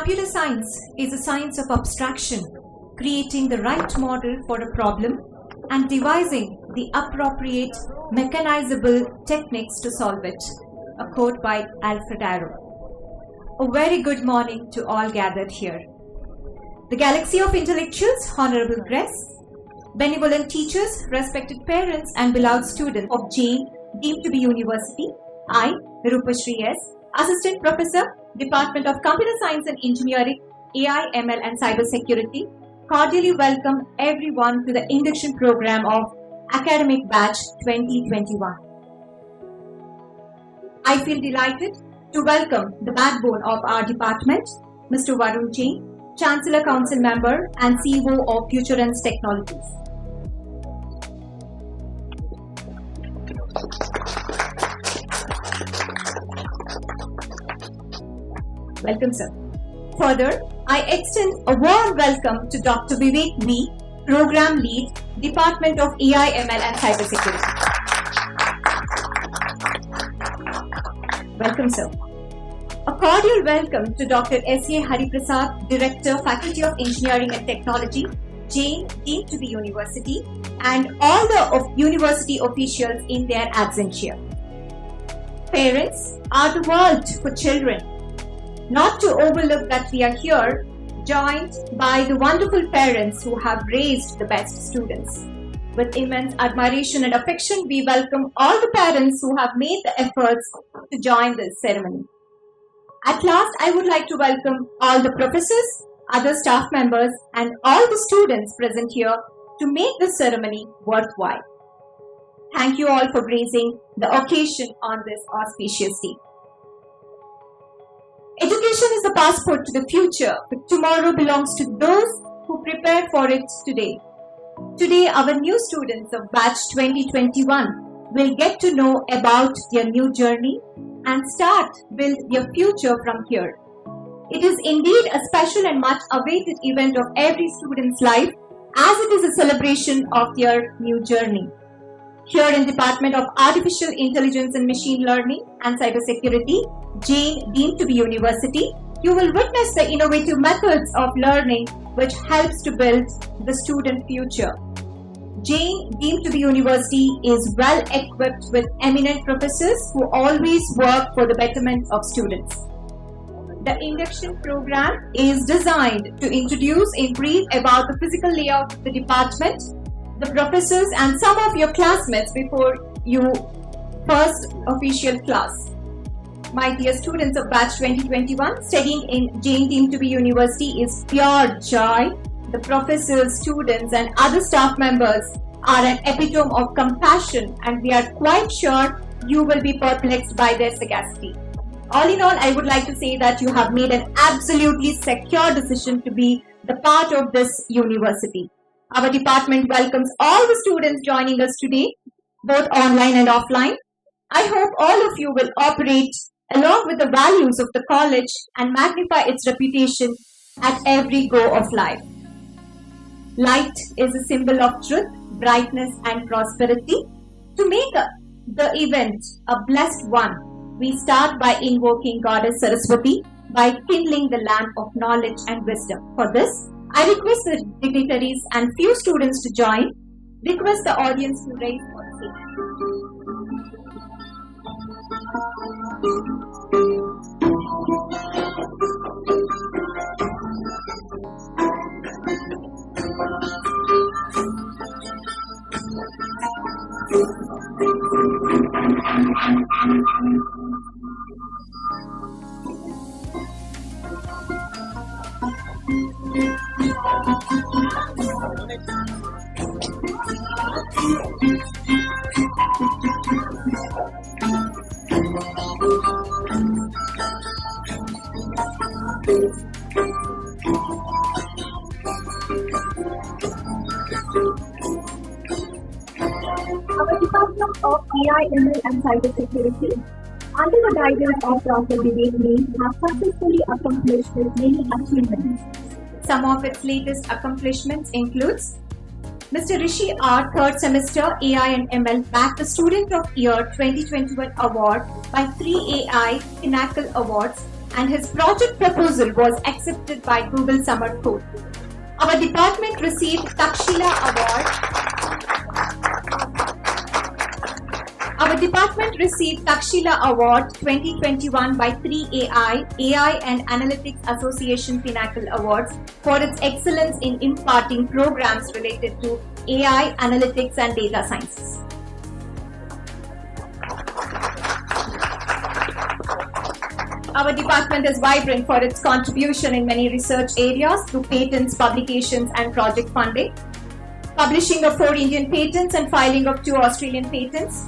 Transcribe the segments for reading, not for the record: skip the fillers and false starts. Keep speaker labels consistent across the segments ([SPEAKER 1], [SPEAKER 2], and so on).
[SPEAKER 1] Computer science is a science of abstraction, creating the right model for a problem and devising the appropriate mechanizable techniques to solve it. A quote by Alfred Arrow. A very good morning to all gathered here. The galaxy of intellectuals, honorable guests, benevolent teachers, respected parents and beloved students of Jain deemed to be university, I, Rupashri S., Assistant Professor, Department of Computer Science and Engineering, AI, ML and Cyber Security, cordially welcome everyone to the induction program of Academic Batch 2021. I feel delighted to welcome the backbone of our department, Mr. Varun Jain, Chancellor Council Member and CEO of FutureEns Technologies. Welcome, sir. Further, I extend a warm welcome to Dr. Vivek V., Program Lead, Department of AI, ML and Cyber Security. Welcome, sir. A cordial welcome to Dr. S.A. Hariprasad, Director, Faculty of Engineering and Technology, Jain deemed to be university, and all the university officials in their absentia. Parents are the world for children. Not to overlook that we are here, joined by the wonderful parents who have raised the best students. With immense admiration and affection, we welcome all the parents who have made the efforts to join this ceremony. At last, I would like to welcome all the professors, other staff members, and all the students present here to make this ceremony worthwhile. Thank you all for gracing the occasion on this auspicious day. Education is the passport to the future, but tomorrow belongs to those who prepare for it today. Today, our new students of Batch 2021 will get to know about their new journey and start build their future from here. It is indeed a special and much awaited event of every student's life, as it is a celebration of their new journey. Here in Department of Artificial Intelligence and Machine Learning and Cyber Security, Jain deemed to be university, you will witness the innovative methods of learning which helps to build the student future. Jain deemed to be university is well equipped with eminent professors who always work for the betterment of students. The induction program is designed to introduce in brief about the physical layout of the department, the professors and some of your classmates before you first official class. My dear students of Batch 2021, studying in Jain deemed to be university is pure joy. The professors, students and other staff members are an epitome of compassion and we are quite sure you will be perplexed by their sagacity. All in all, I would like to say that you have made an absolutely secure decision to be the part of this university. Our department welcomes all the students joining us today, both online and offline. I hope all of you will operate along with the values of the college and magnify its reputation at every go of life. Light is a symbol of truth, brightness and prosperity. To make the event a blessed one, we start by invoking Goddess Saraswati by kindling the lamp of knowledge and wisdom. For this, I request the dignitaries and few students to join. Request the audience to raise for the Our Department of AI, ML and Cyber Security, under the guidance of Dr. Vivek V., have successfully accomplished many achievements. Some of its latest accomplishments includes Mr. Rishi R. Third Semester AI and ML bagged the Student of Year 2021 award by 3AI Pinnacle Awards and his project proposal was accepted by Google Summer Code. Our department received Takshila Award. Our department received Takshila Award 2021 by 3AI, AI and Analytics Association Pinnacle Awards for its excellence in imparting programs related to AI, analytics and data sciences. Our department is vibrant for its contribution in many research areas through patents, publications and project funding, publishing of 4 Indian patents and filing of 2 Australian patents,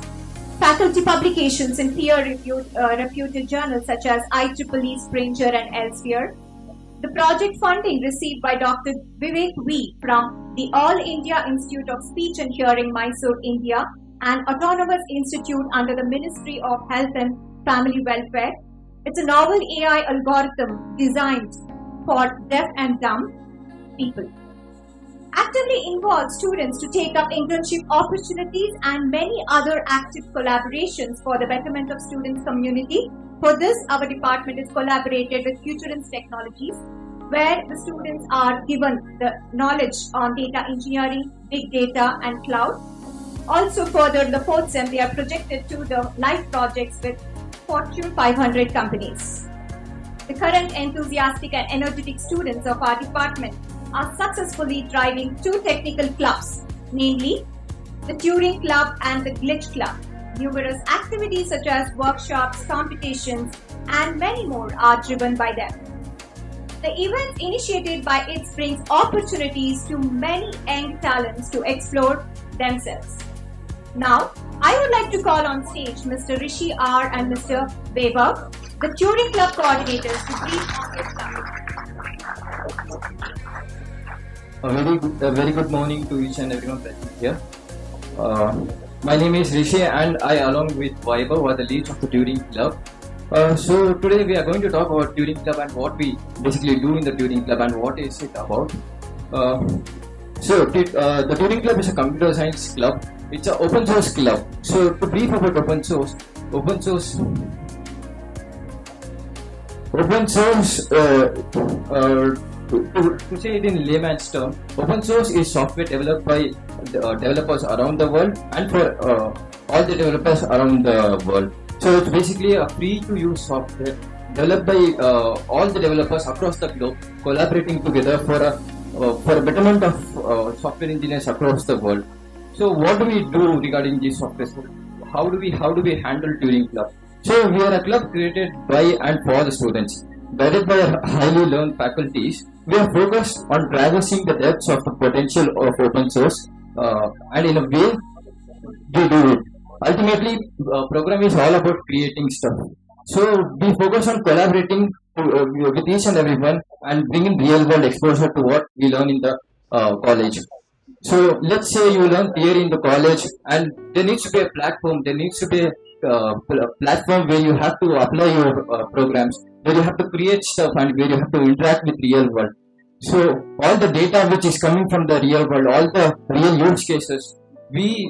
[SPEAKER 1] faculty publications in peer-reviewed journals such as IEEE, Springer and Elsevier, the project funding received by Dr. Vivek V from the All India Institute of Speech and Hearing, Mysore, India, an autonomous institute under the Ministry of Health and Family Welfare. It's a novel AI algorithm designed for deaf and dumb people. Actively involves students to take up internship opportunities and many other active collaborations for the betterment of students' community. For this, our department is collaborated with Futurance Technologies, where the students are given the knowledge on data engineering, big data and cloud. Also further, in the 4th sem, they are projected to the live projects with Fortune 500 companies. The current enthusiastic and energetic students of our department are successfully driving 2 technical clubs, namely the Turing Club and the Glitch Club. Numerous activities such as workshops, competitions, and many more are driven by them. The events initiated by it brings opportunities to many young talents to explore themselves. Now, I would like to call on stage Mr. Rishi R and Mr. Vaibhav, the Turing Club coordinators, to brief on this topic.
[SPEAKER 2] A very good morning to each and everyone present here. My name is Rishi and I, along with Vaibhav, are the leads of the Turing Club. So today we are going to talk about Turing Club and what we basically do in the Turing Club and what is it about. The Turing Club is a computer science club. It's an open source club. So to brief about open source, to say it in layman's term, open source is software developed by developers around the world and for all the developers around the world. So it's basically a free-to-use software developed by all the developers across the globe, collaborating together for a betterment of software engineers across the world. So what do we do regarding this software? How do we handle Turing Club? So we are a club created by and for the students. Guided by highly learned faculties, we are focused on traversing the depths of the potential of open source, and in a way, we do it. Ultimately, program is all about creating stuff. So we focus on collaborating with each and everyone and bringing real world exposure to what we learn in the college. So let's say you learn theory in the college, and there needs to be a platform. There needs to be a platform where you have to apply your programs, where you have to create stuff, and where you have to interact with real world. So all the data which is coming from the real world, all the real use cases, we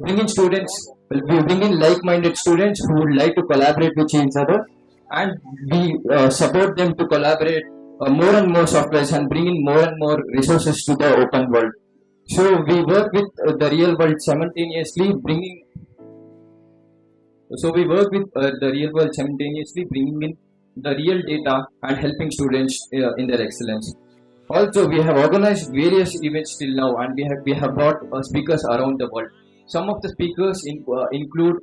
[SPEAKER 2] bring in students. We bring in like-minded students who would like to collaborate with each other, and we support them to collaborate more and more softwares and bring in more and more resources to the open world. So we work with the real world simultaneously, bringing in the real data and helping students in their excellence. Also, we have organized various events till now, and we have brought speakers around the world. Some of the speakers include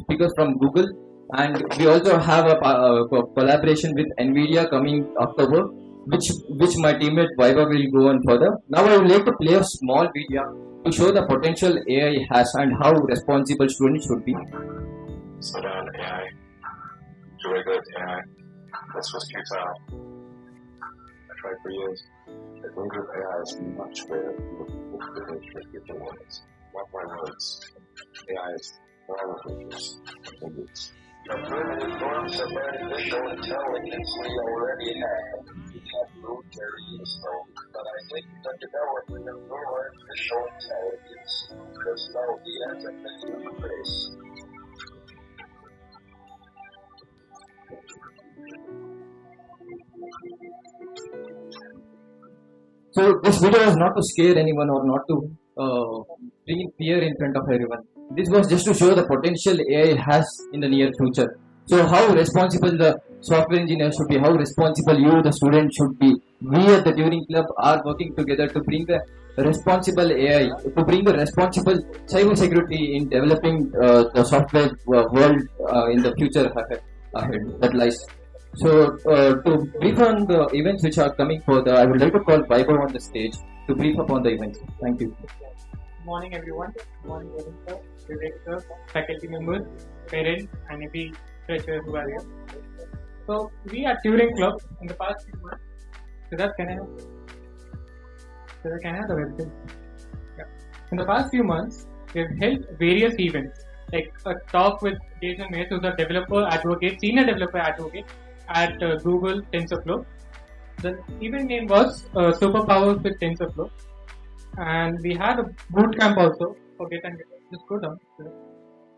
[SPEAKER 2] speakers from Google, and we also have a collaboration with NVIDIA coming October, which my teammate Vaibhav will go on further. Now I would like to play a small video to show the potential AI has and how responsible students should be.
[SPEAKER 3] Slow down AI to regulate AI. This was futile. I tried for years. The danger of AI is much greater than the danger of future ones. Not my words. AI is far dangerous than this. The primitive forms of artificial intelligence we already have. We have military useful, but I think the development of more artificial intelligence is now the end of the human race.
[SPEAKER 2] So this video was not to scare anyone or not to bring in fear in front of everyone. This was just to show the potential AI has in the near future. So how responsible the software engineer should be, how responsible you, the student, should be. We at the Turing Club are working together to bring the responsible AI, to bring the responsible cyber security in developing the software world in the future ahead that lies. So to brief on the events which are coming further, I would like to call Vaibhav on the stage to brief upon the events. Thank you.
[SPEAKER 4] Good morning, everyone. Good morning, Varun sir, Vivek sir, faculty members, parents, and every fresher who are here. So, we at Turing Club in the past few months, Siddharth, can I have the website? Yeah. In the past few months, we have held various events, like a talk with Jason Mayes, who's a developer advocate, senior developer advocate at Google TensorFlow. The event name was Superpowers with TensorFlow. And we had a boot camp also for Get and Get. Just go down.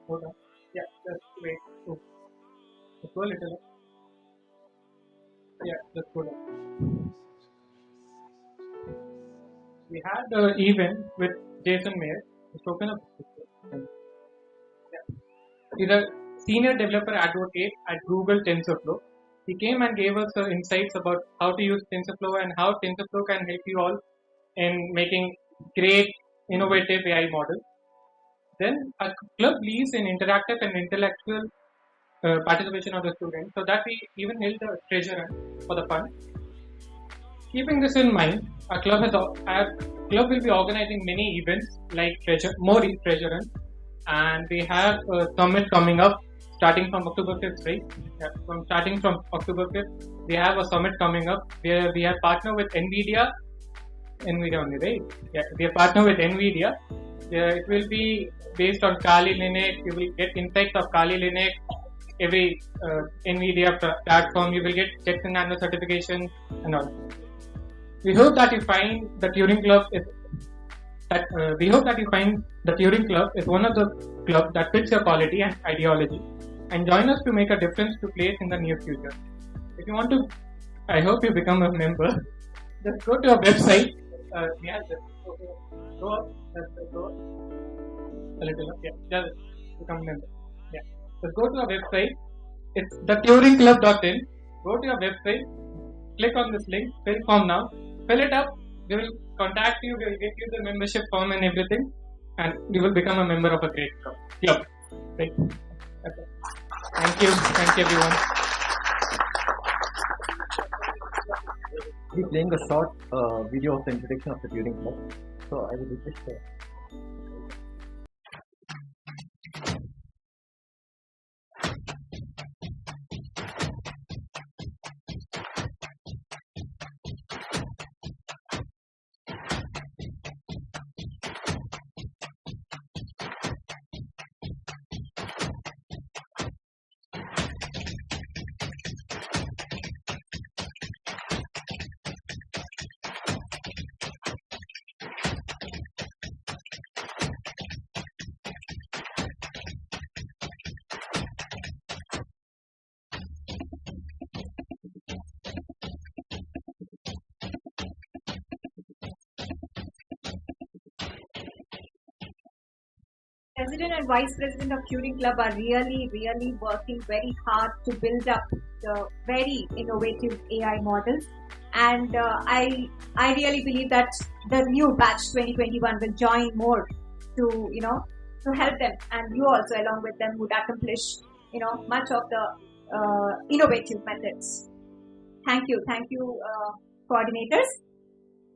[SPEAKER 4] Go down. Yeah, just wait. Oh. Just go a little up. Yeah, just go down. We had an event with Jason Mayer. Just open up. Yeah. He's a senior developer advocate at Google TensorFlow. He came and gave us insights about how to use TensorFlow and how TensorFlow can help you all in making great innovative AI models. Then our club leads in interactive and intellectual participation of the students, so that we even held a treasure hunt for the fund. Keeping this in mind, our club will be organizing many events like more treasure hunts, and we have a summit coming up starting from October 5th, right? Yeah, starting from October 5th, we have a summit coming up where we have partnered with NVIDIA only, right? Yeah, we are partnered with NVIDIA. It will be based on Kali Linux. You will get insights of Kali Linux. Every NVIDIA platform, you will get Jetson Nano certification and all. We hope that you find the Turing Club is one of the clubs that fits your quality and ideology, and join us to make a difference to place in the near future. If you want to, I hope you become a member. Just go to our website. Yeah, just go up. Go up. A little up. Yeah, just become a member. Yeah. Just go to our website. It's theturingclub.in. Go to our website. Click on this link. Fill form now. Fill it up. We will contact you. We will get you the membership form and everything, and you will become a member of a great club. Right. Okay. Thank you. Thank you, everyone.
[SPEAKER 2] We're playing a short video of the introduction of the Turing Club. So I will request
[SPEAKER 1] President and Vice President of Turing Club are really working very hard to build up the very innovative AI models, and I really believe that the new batch 2021 will join more to help them, and you also along with them would accomplish much of the innovative methods. Thank you, coordinators.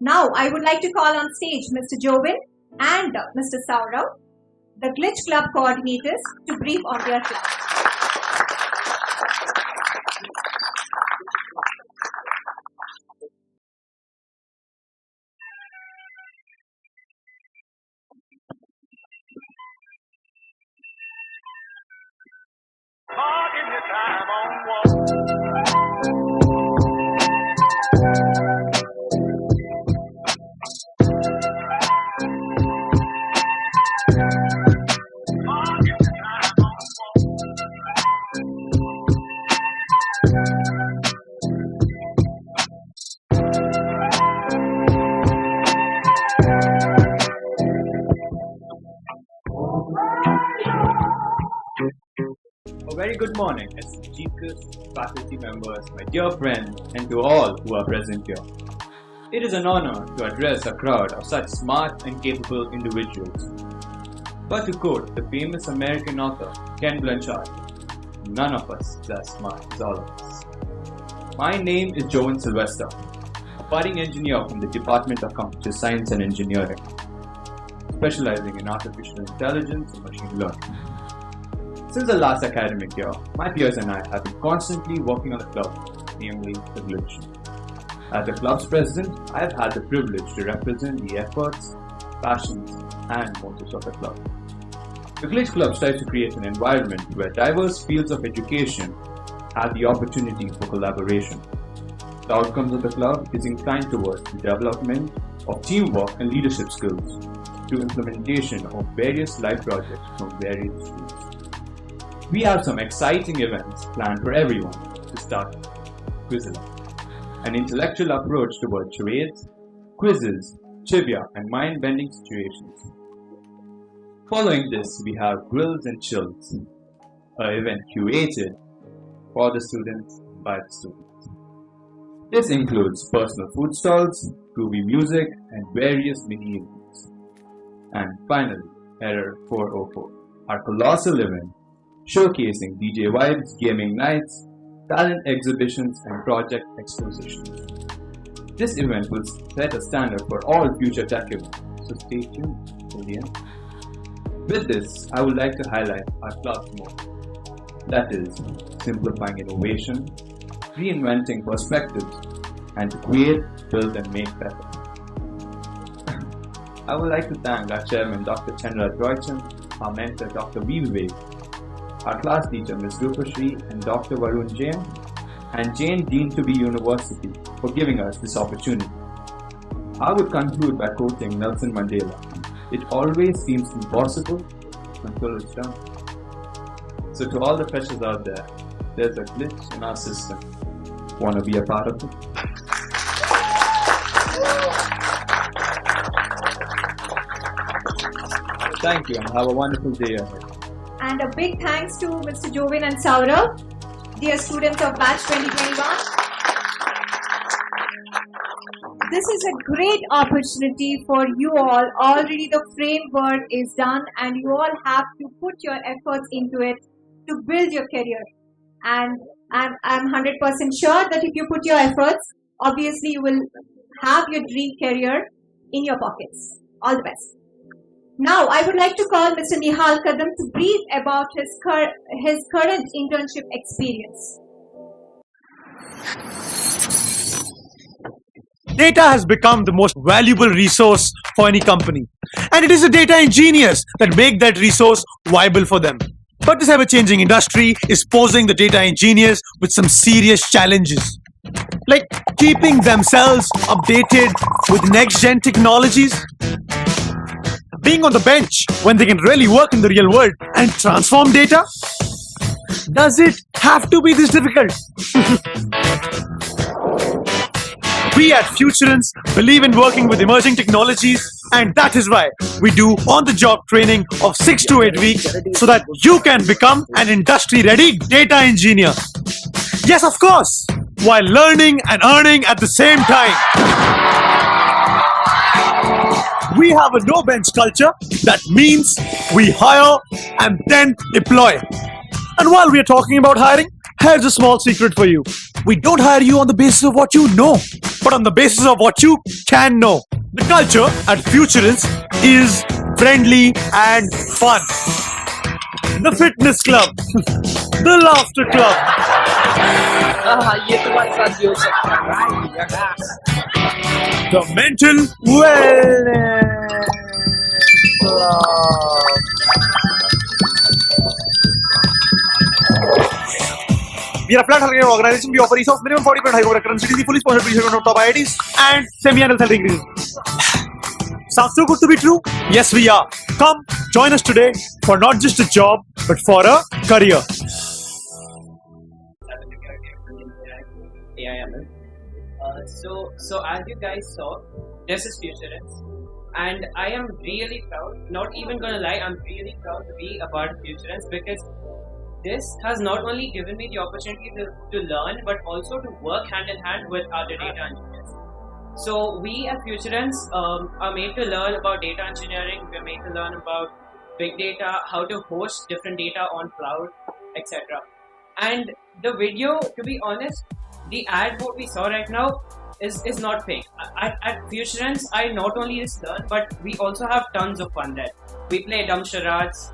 [SPEAKER 1] Now I would like to call on stage Mr. Jovin and Mr. Saurav, the Glitch Club coordinators, to brief on their club.
[SPEAKER 5] Marking your time on wall.
[SPEAKER 6] very good morning, esteemed chiefs, faculty members, my dear friends, and to all who are present here. It is an honor to address a crowd of such smart and capable individuals. But to quote the famous American author Ken Blanchard, none of us is as smart as all of us. My name is Jovan Sylvester, a budding engineer from the Department of Computer Science and Engineering, specializing in artificial intelligence and machine learning. Since the last academic year, my peers and I have been constantly working on the club, namely the Glitch. As the club's president, I have had the privilege to represent the efforts, passions, and motives of the club. The Glitch Club strives to create an environment where diverse fields of education have the opportunity for collaboration. The outcomes of the club is inclined towards the development of teamwork and leadership skills through implementation of various life projects from various schools. We have some exciting events planned for everyone to start Quizilla, an intellectual approach towards charades, quizzes, trivia, and mind-bending situations. Following this, we have Grills and Chills, an event curated for the students by the students. This includes personal food stalls, groovy music, and various mini events. And finally, Error 404, our colossal event showcasing DJ vibes, gaming nights, talent exhibitions, and project expositions. This event will set a standard for all future tech events, so stay tuned till the end. With this, I would like to highlight our club's motto, that is, simplifying innovation, reinventing perspectives, and to create, build, and make better. I would like to thank our chairman, Dr. Chandra Roychand, our mentor, Dr. V. Vivek, our class teacher, Ms. Rupashri, and Dr. Varun Jain, and Jain Dean to be University for giving us this opportunity. I would conclude by quoting Nelson Mandela, "It always seems impossible until it's done." So to all the freshers out there, there's a glitch in our system. Want to be a part of it? Thank you and have a wonderful day ahead.
[SPEAKER 1] And a big thanks to Mr. Jovan and Saurav, dear students of Batch 2021. This is a great opportunity for you all. Already the framework is done and you all have to put your efforts into it to build your career. And I'm 100% sure that if you put your efforts, obviously you will have your dream career in your pockets. All the best. Now, I would like to call Mr. Nihal Kadam to brief about his current internship experience.
[SPEAKER 7] Data has become the most valuable resource for any company. And it is the data engineers that make that resource viable for them. But this ever-changing industry is posing the data engineers with some serious challenges. Like keeping themselves updated with next-gen technologies. Being on the bench when they can really work in the real world and transform data? Does it have to be this difficult? We at Futurance believe in working with emerging technologies, and that is why we do on-the-job training of 6 to 8 weeks so that you can become an industry-ready data engineer. Yes, of course, while learning and earning at the same time. We have a no-bench culture. That means we hire and then deploy. And while we are talking about hiring, here's a small secret for you. We don't hire you on the basis of what you know, but on the basis of what you can know. The culture at Futurance is friendly and fun. The fitness club. The laughter club. The mental wellness club. We are a flat healthcare organization. We offer ESOPs, minimum 40% high over current cities, fully sponsored research on top IITs, and semi-annual salary increases. Sounds too good to be true? Yes, we are. Come, join us today for not just a job, but for a career.
[SPEAKER 8] AIML. So as you guys saw, this is Futurance, and I am really proud. Not even gonna lie, I'm really proud to be a part of Futurance because this has not only given me the opportunity to learn, but also to work hand in hand with other data engineers. So we as Futurance are made to learn about data engineering. We're made to learn about big data, how to host different data on cloud, etc. And the video, to be honest, the ad what we saw right now is not fake. At Futurance, I not only just learn, but we also have tons of fun there. We play dumb charades.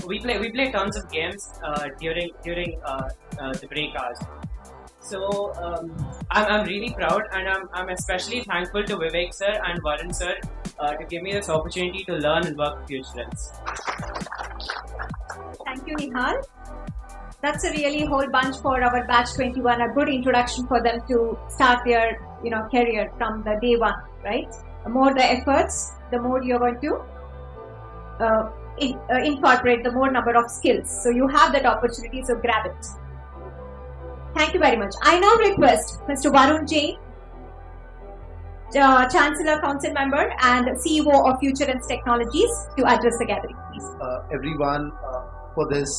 [SPEAKER 8] We play tons of games during the break hours. So I'm really proud, and I'm especially thankful to Vivek sir and Varun sir to give me this opportunity to learn and work with Futurance.
[SPEAKER 1] Thank you, Nihal. That's a really whole bunch for our batch 21, a good introduction for them to start their career from the day one, right? The more the efforts, the more you're going to incorporate the more number of skills. So you have that opportunity, so grab it. Thank you very much. I now request Mr. Varun Jain, Chancellor Council Member and CEO of Futurance Technologies, to address the gathering, please.
[SPEAKER 9] Everyone for this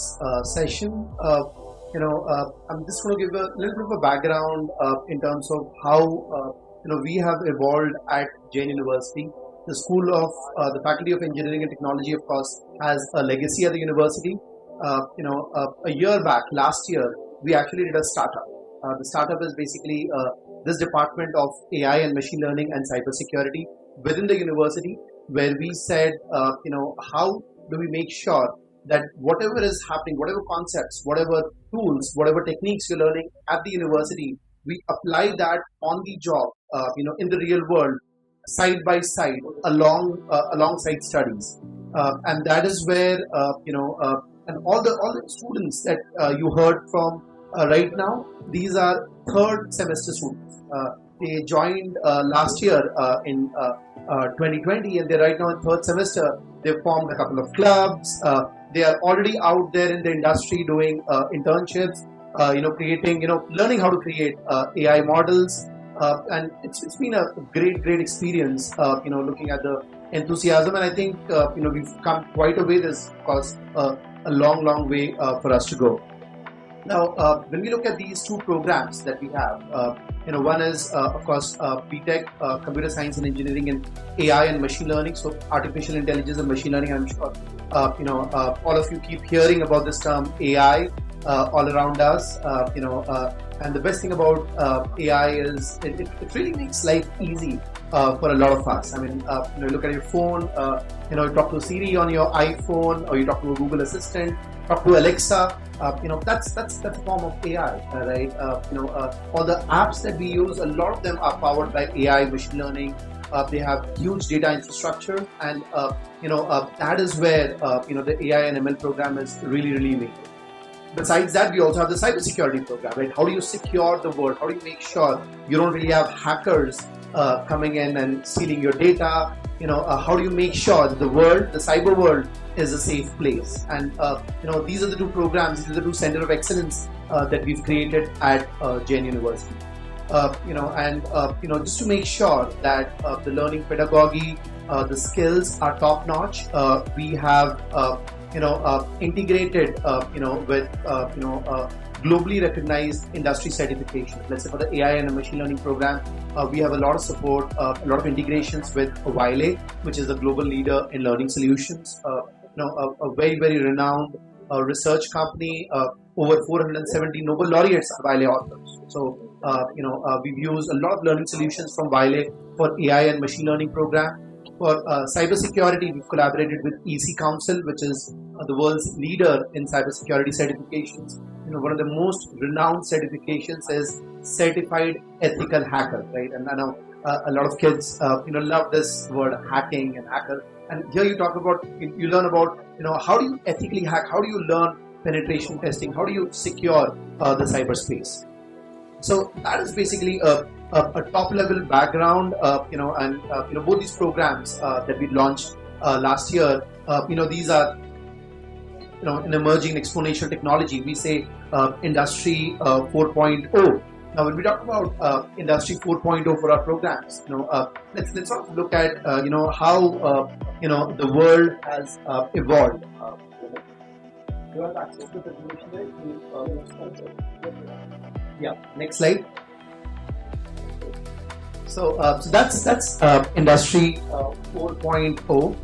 [SPEAKER 9] session. I'm just going to give a little bit of a background in terms of how we have evolved at Jain University. The School of the Faculty of Engineering and Technology, of course, has a legacy at the university. A year back, last year, we actually did a startup. The startup is basically this department of AI and machine learning and cybersecurity within the university, where we said, how do we make sure that whatever is happening, whatever concepts, whatever tools, whatever techniques you're learning at the university, we apply that on the job, in the real world, side by side, alongside studies, and that is where and all the students that you heard from right now, these are third semester students. They joined last year in 2020, and they're right now in third semester. They've formed a couple of clubs. They are already out there in the industry doing internships, learning how to create AI models. And it's been a great experience, looking at the enthusiasm. And I think, we've come quite a way. There's, of course, a long way for us to go. Now, when we look at these two programs that we have, one is, of course, BTech, Computer Science and Engineering, and AI and Machine Learning. So, artificial intelligence and machine learning. I'm sure, all of you keep hearing about this term AI all around us. And the best thing about AI is it really makes life easy for a lot of us. I mean, you look at your phone, you talk to Siri on your iPhone, or you talk to a Google Assistant, talk to Alexa. That's a form of AI, right? All the apps that we use, a lot of them are powered by AI, machine learning. They have huge data infrastructure, and that is where the AI and ML program is really amazing. Besides that, we also have the cybersecurity program, right? How do you secure the world? How do you make sure you don't really have hackers coming in and stealing your data? How do you make sure that the cyber world, is a safe place? And these are the two programs, these are the two centers of excellence that we've created at Jain University. Just to make sure that the learning pedagogy, the skills are top notch, we have integrated, with globally recognized industry certifications. Let's say for the AI and the machine learning program, we have a lot of support, a lot of integrations with Wiley, which is the global leader in learning solutions. A very renowned research company. Over 470 Nobel laureates are Wiley authors. So, we've used a lot of learning solutions from Wiley for AI and machine learning program. For cybersecurity, we've collaborated with EC Council, which is the world's leader in cybersecurity certifications. One of the most renowned certifications is Certified Ethical Hacker, right? And I know a lot of kids, love this word hacking and hacker. And here you learn about, how do you ethically hack? How do you learn penetration testing? How do you secure the cyberspace? So that is basically a top level background, and both these programs that we launched last year, these are an emerging exponential technology. We say Industry 4.0. Now, when we talk about Industry 4.0 for our programs, let's sort of look at how the world has evolved. you have access to the information there. Yeah, next slide. So that's industry 4.0.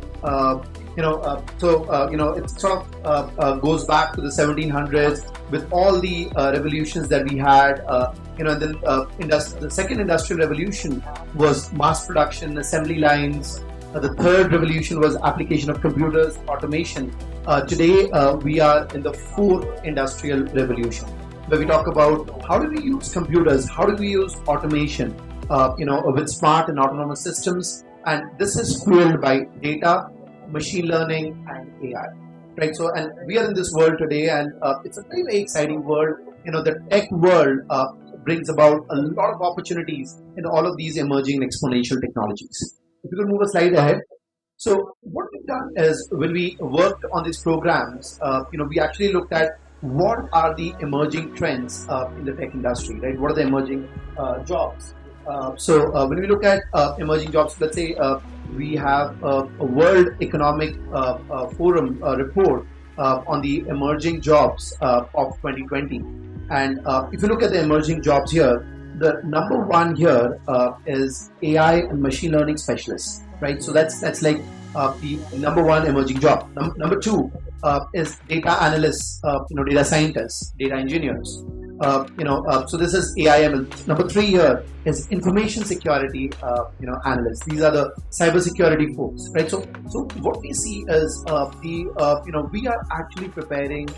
[SPEAKER 9] It sort of goes back to the 1700s with all the revolutions that we had. And then the second industrial revolution was mass production, assembly lines. The third revolution was application of computers, automation. Today we are in the fourth industrial revolution, where we talk about how do we use computers, how do we use automation, with smart and autonomous systems, and this is fueled by data, machine learning, and AI. Right. So, and we are in this world today, and it's a very, very exciting world. The tech world brings about a lot of opportunities in all of these emerging exponential technologies. If you could move a slide ahead. So, what we've done is when we worked on these programs, we actually looked at what are the emerging trends in the tech industry, right? What are the emerging jobs? When we look at emerging jobs, let's say we have a World Economic Forum report on the emerging jobs of 2020. And if you look at the emerging jobs here, the number one here is AI and machine learning specialists, right? So that's like the number one emerging job. Number two is data analysts, data scientists, data engineers. So this is AIML. Number three here is information security, analysts. These are the cybersecurity folks, right? So what we see is we are actually preparing,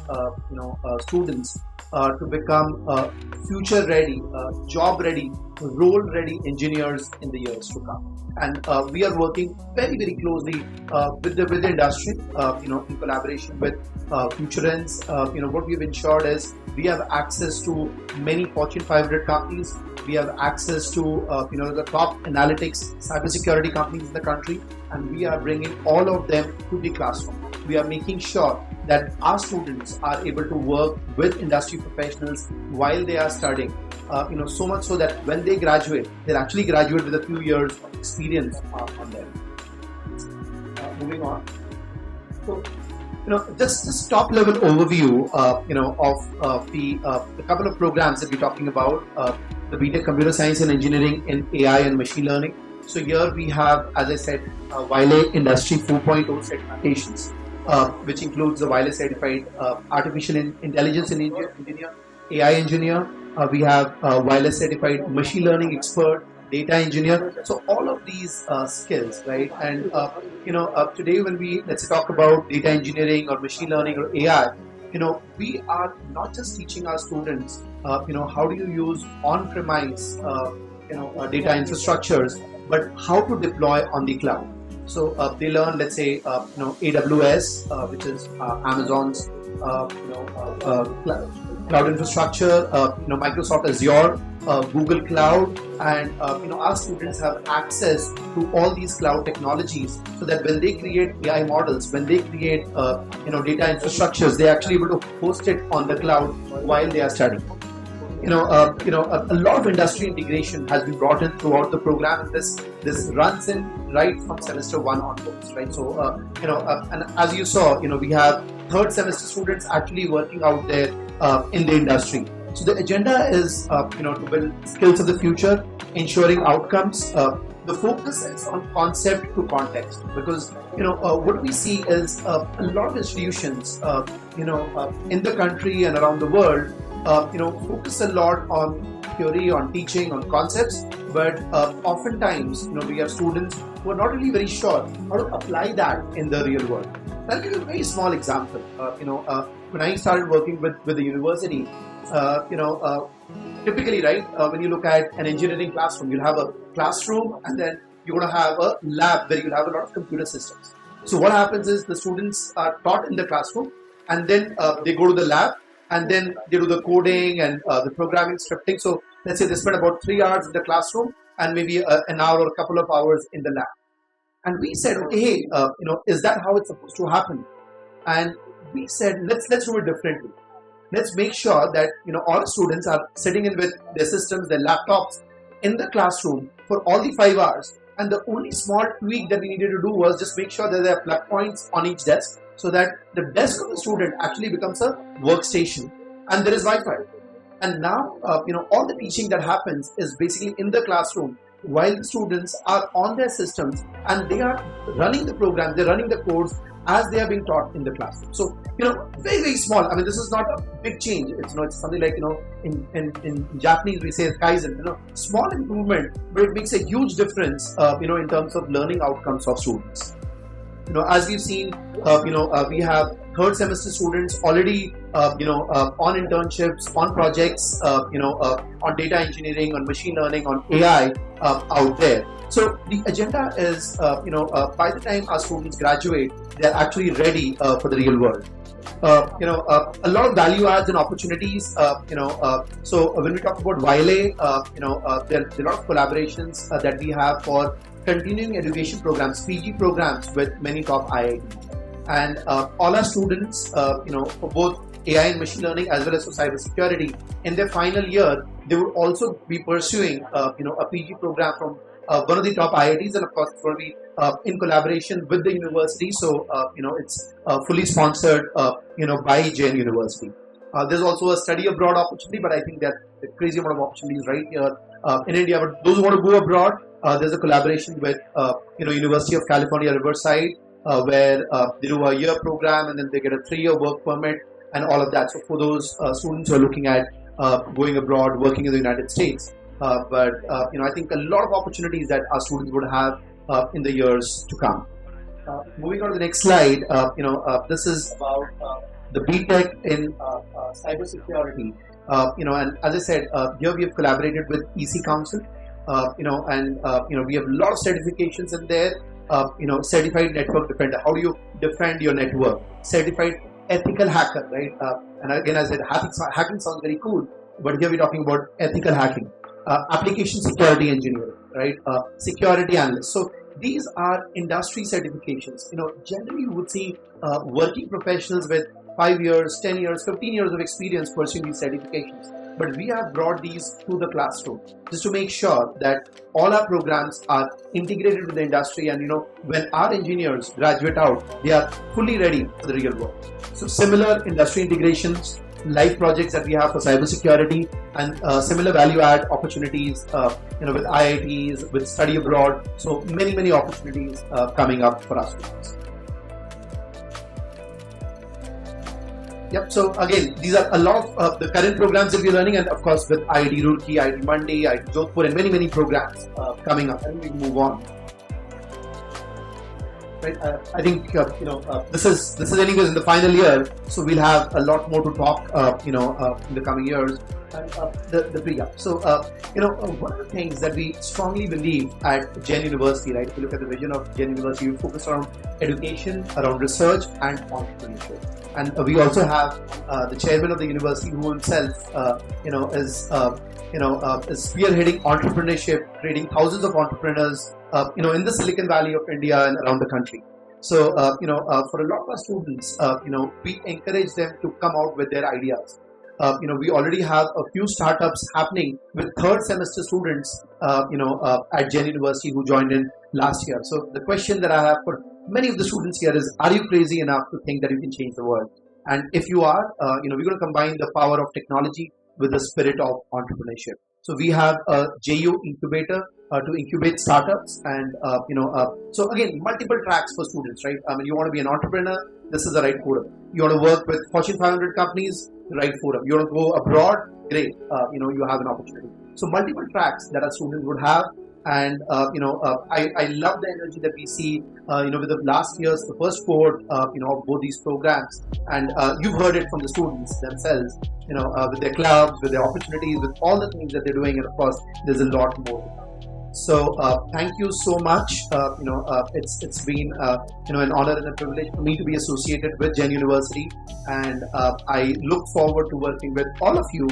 [SPEAKER 9] students to become future ready, job ready, role ready engineers in the years to come. And we are working very, very closely with the industry, in collaboration with Futurance. What we've ensured is we have access to many Fortune 500 companies. We have access to the top analytics, cybersecurity companies in the country, and we are bringing all of them to the classroom. We are making sure that our students are able to work with industry professionals while they are studying. So much so that when they graduate, they'll actually graduate with a few years of experience on them. Moving on. So, just this top level overview, of the couple of programs that we're talking about, the BTech Computer Science and Engineering in AI and Machine Learning. So here we have, as I said, Wiley Industry 4.0 certifications, which includes the Wiley Certified Artificial Intelligence Engineer, AI Engineer. We have Wiley Certified Machine Learning Expert, Data Engineer. So all of these skills, right? And today when we let's talk about data engineering or machine learning or AI, we are not just teaching our students, how do you use on-premise, data infrastructures, but how to deploy on the cloud. So they learn, let's say, AWS, which is Amazon's, cloud infrastructure, Microsoft Azure, Google Cloud, and our students have access to all these cloud technologies, so that when they create AI models, when they create data infrastructures, they're actually able to host it on the cloud while they are studying. A lot of industry integration has been brought in throughout the program. This runs in right from semester 1 onwards, right? So and as you saw, we have third semester students actually working out there in the industry. So the agenda is to build skills of the future, ensuring outcomes. The focus is on concept to context, because what we see is a lot of institutions in the country and around the world focus a lot on theory, on teaching, on concepts, but oftentimes we have students who are not really very sure how to apply that in the real world. I'll give you a very small example. When I started working with the university, typically, right, when you look at an engineering classroom, you'll have a classroom and then you're going to have a lab where you'll have a lot of computer systems. So what happens is the students are taught in the classroom, and then they go to the lab, and then they do the coding and the programming, scripting. So let's say they spend about 3 hours in the classroom and maybe an hour or a couple of hours in the lab. And we said, okay, hey, is that how it's supposed to happen? And we said, let's do it differently. Let's make sure that all the students are sitting in with their systems, their laptops in the classroom for all the 5 hours. And the only small tweak that we needed to do was just make sure that there are plug points on each desk. so that the desk of the student actually becomes a workstation and there is Wi-Fi. And now, all the teaching that happens is basically in the classroom while the students are on their systems and they are running the program, they're running the codes as they are being taught in the classroom. So, very, very small. I mean, this is not a big change. It's something like, in Japanese we say Kaizen, small improvement, but it makes a huge difference, in terms of learning outcomes of students. As we've seen, we have third semester students already, on internships, on projects, on data engineering, on machine learning, on AI out there. So the agenda is, by the time our students graduate, they're actually ready for the real world. A lot of value adds and opportunities. So when we talk about YLA, there are a lot of collaborations that we have for continuing education programs, PG programs with many top IITs. And all our students, for both AI and machine learning as well as for cybersecurity, in their final year, they will also be pursuing, a PG program from one of the top IITs, and of course, it's going to be in collaboration with the university. So, it's fully sponsored, by JN University. There's also a study abroad opportunity, but I think that a crazy amount of opportunities right here in India. But those who want to go abroad, there's a collaboration with, University of California, Riverside, where they do a year program and then they get a 3-year work permit and all of that. So for those students who are looking at going abroad, working in the United States, but I think a lot of opportunities that our students would have in the years to come. Moving on to the next slide, this is about the BTech in cybersecurity. And as I said, here we have collaborated with EC Council, and we have a lot of certifications in there. Certified network defender. How do you defend your network? Certified ethical hacker, right? And again, as I said, hacking sounds very cool, but here we're talking about ethical hacking. Application security engineer, right? Security analyst. So these are industry certifications. Generally you would see working professionals with 5 years, 10 years, 15 years of experience pursuing these certifications. But we have brought these to the classroom just to make sure that all our programs are integrated with the industry, and when our engineers graduate out, they are fully ready for the real world. So similar industry integrations, live projects that we have for cybersecurity, and similar value add opportunities, with IITs, with study abroad. So many opportunities coming up for our students. Yep. So again, these are a lot of the current programs that we're learning, and of course with IIT Roorkee, IIT Monday, IIT Jodhpur, and many programs coming up. And we move on. Right. I think this is anyways in the final year, so we'll have a lot more to talk in the coming years. And the pre-up. So one of the things that we strongly believe at JN University, right? If you look at the vision of JN University, we focus around education, around research, and entrepreneurship. And we also have the chairman of the university, who himself, is spearheading entrepreneurship, creating thousands of entrepreneurs, in the Silicon Valley of India and around the country. So, for a lot of our students, we encourage them to come out with their ideas. We already have a few startups happening with third semester students, at JN University who joined in last year. So the question that I have for many of the students here is, are you crazy enough to think that you can change the world? And if you are, we're going to combine the power of technology with the spirit of entrepreneurship. So we have a JU incubator to incubate startups, and so again, multiple tracks for students, right? I mean, you want to be an entrepreneur, this is the right forum. You want to work with Fortune 500 companies, the right forum. You want to go abroad, great, you have an opportunity. So multiple tracks that our students would have. And I love the energy that we see with the last year's the first cohort of both these programs, and you've heard it from the students themselves, with their clubs, with their opportunities, with all the things that they're doing, and of course there's a lot more to come. So thank you so much. It's been an honor and a privilege for me to be associated with JN University, and I look forward to working with all of you,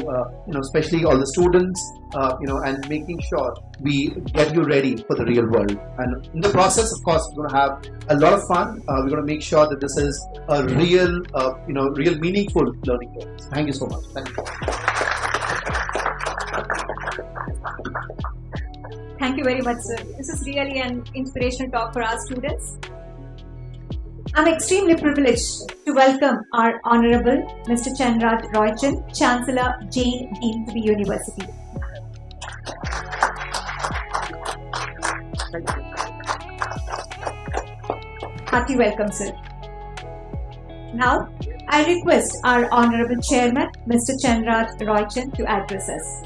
[SPEAKER 9] especially all the students, and making sure we get you ready for the real world. And in the process, of course, we're going to have a lot of fun. We're going to make sure that this is a real, real meaningful learning process. Thank you so much. Thank you.
[SPEAKER 1] Thank you very much, sir. This is really an inspirational talk for our students. I'm extremely privileged to welcome our Honorable Mr. Chanraj Roychand, Chancellor, Jain Deemed to be University. Hearty welcome, sir. Now, I request our Honorable Chairman, Mr. Chanraj Roychand, to address us.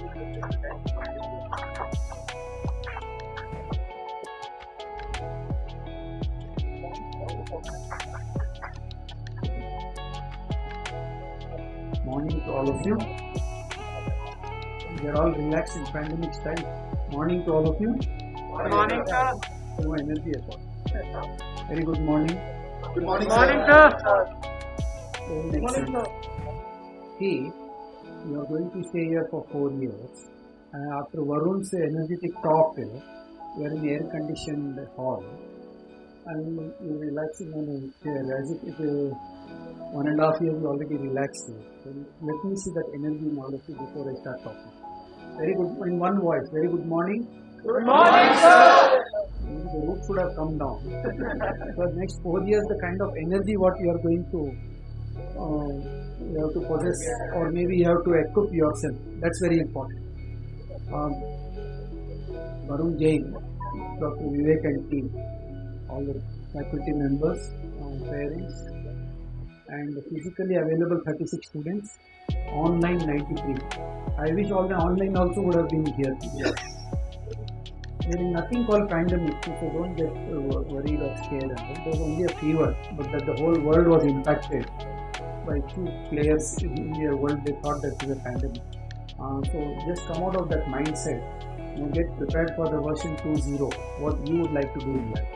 [SPEAKER 10] Morning to all of you. We are all relaxed in pandemic style. Morning to all of you.
[SPEAKER 5] Good morning, sir.
[SPEAKER 10] No energy at all. Very good morning.
[SPEAKER 9] Good morning,
[SPEAKER 5] Morning, sir.
[SPEAKER 10] Very excellent. See, you are going to stay here for 4 years. After Varun's energetic talk, you are in the air-conditioned hall, and you are relaxing on a chair as if it is 1.5 years you already relaxed. So let me see that energy in all of you before I start talking. Very good, in one voice. Very good morning.
[SPEAKER 5] Good morning, sir.
[SPEAKER 10] The roof should have come down. Because next 4 years, the kind of energy what you are going to you have to possess, or maybe you have to equip yourself. That's very important. Varun Jain, Dr. Vivek and team, all the faculty members, parents, and physically available 36 students, online 93. I wish all the online also would have been here. There is nothing called pandemic, so don't get worried or scared. There was only a fever, but that the whole world was impacted by few players in the world. They thought that it was a pandemic. So just come out of that mindset. Get prepared for the version 2.0, what you would like to do in life.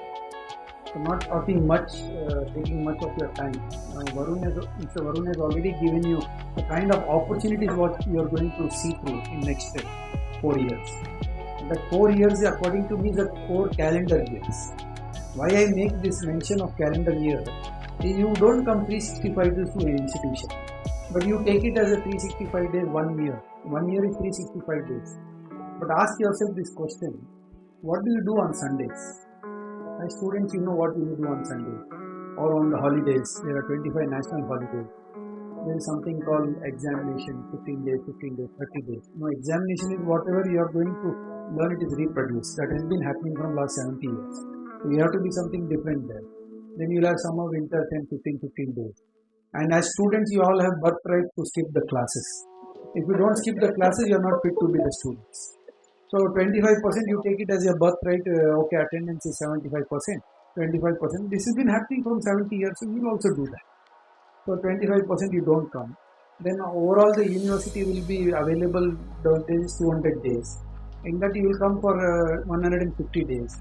[SPEAKER 10] So not talking much, taking much of your time. Mr. Varun has already given you the kind of opportunities what you are going to see through in next 4 years. The 4 years, according to me, is the 4 calendar years. Why I make this mention of calendar year is you don't come 365 days to an institution, but you take it as a 365 days 1 year. 1 year is 365 days. But ask yourself this question: what do you do on Sundays? As students, you know what you do on Sunday or on the holidays. There are 25 national holidays. There is something called examination, 15 days, 15 days, 30 days. No, examination is whatever you are going to learn, it is reproduced. That has been happening from last 70 years. So you have to be something different there. Then you will have summer, winter, 10, 15 days. And as students, you all have birthright to skip the classes. If you don't skip the classes, you are not fit to be the students. So 25% you take it as your birthright. Okay, attendance is 75%, 25%. This has been happening from 70 years, so you will also do that. So 25% you don't come. Then overall the university will be available those 200 days. In that you will come for 150 days.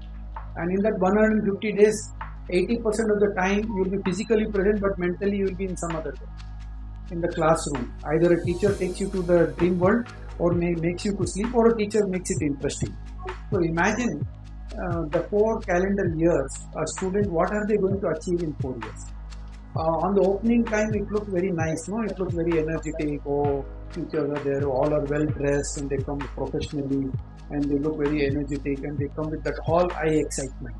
[SPEAKER 10] And in that 150 days, 80% of the time you will be physically present, but mentally you will be in some other way. In the classroom. Either a teacher takes you to the dream world, or makes you to sleep, or a teacher makes it interesting. So imagine the 4 calendar years, a student, what are they going to achieve in 4 years? On the opening time, it looked very nice, no? It looked very energetic. Oh, teachers are there, all are well dressed, and they come professionally, and they look very energetic, and they come with that all high excitement.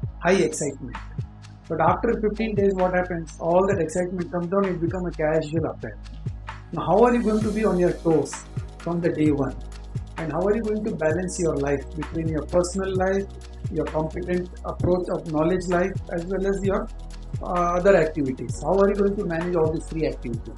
[SPEAKER 10] But after 15 days, what happens? All that excitement comes down, it becomes a casual affair. Now, how are you going to be on your toes from the day one? And how are you going to balance your life between your personal life, your competent approach of knowledge life, as well as your other activities? How are you going to manage all these 3 activities?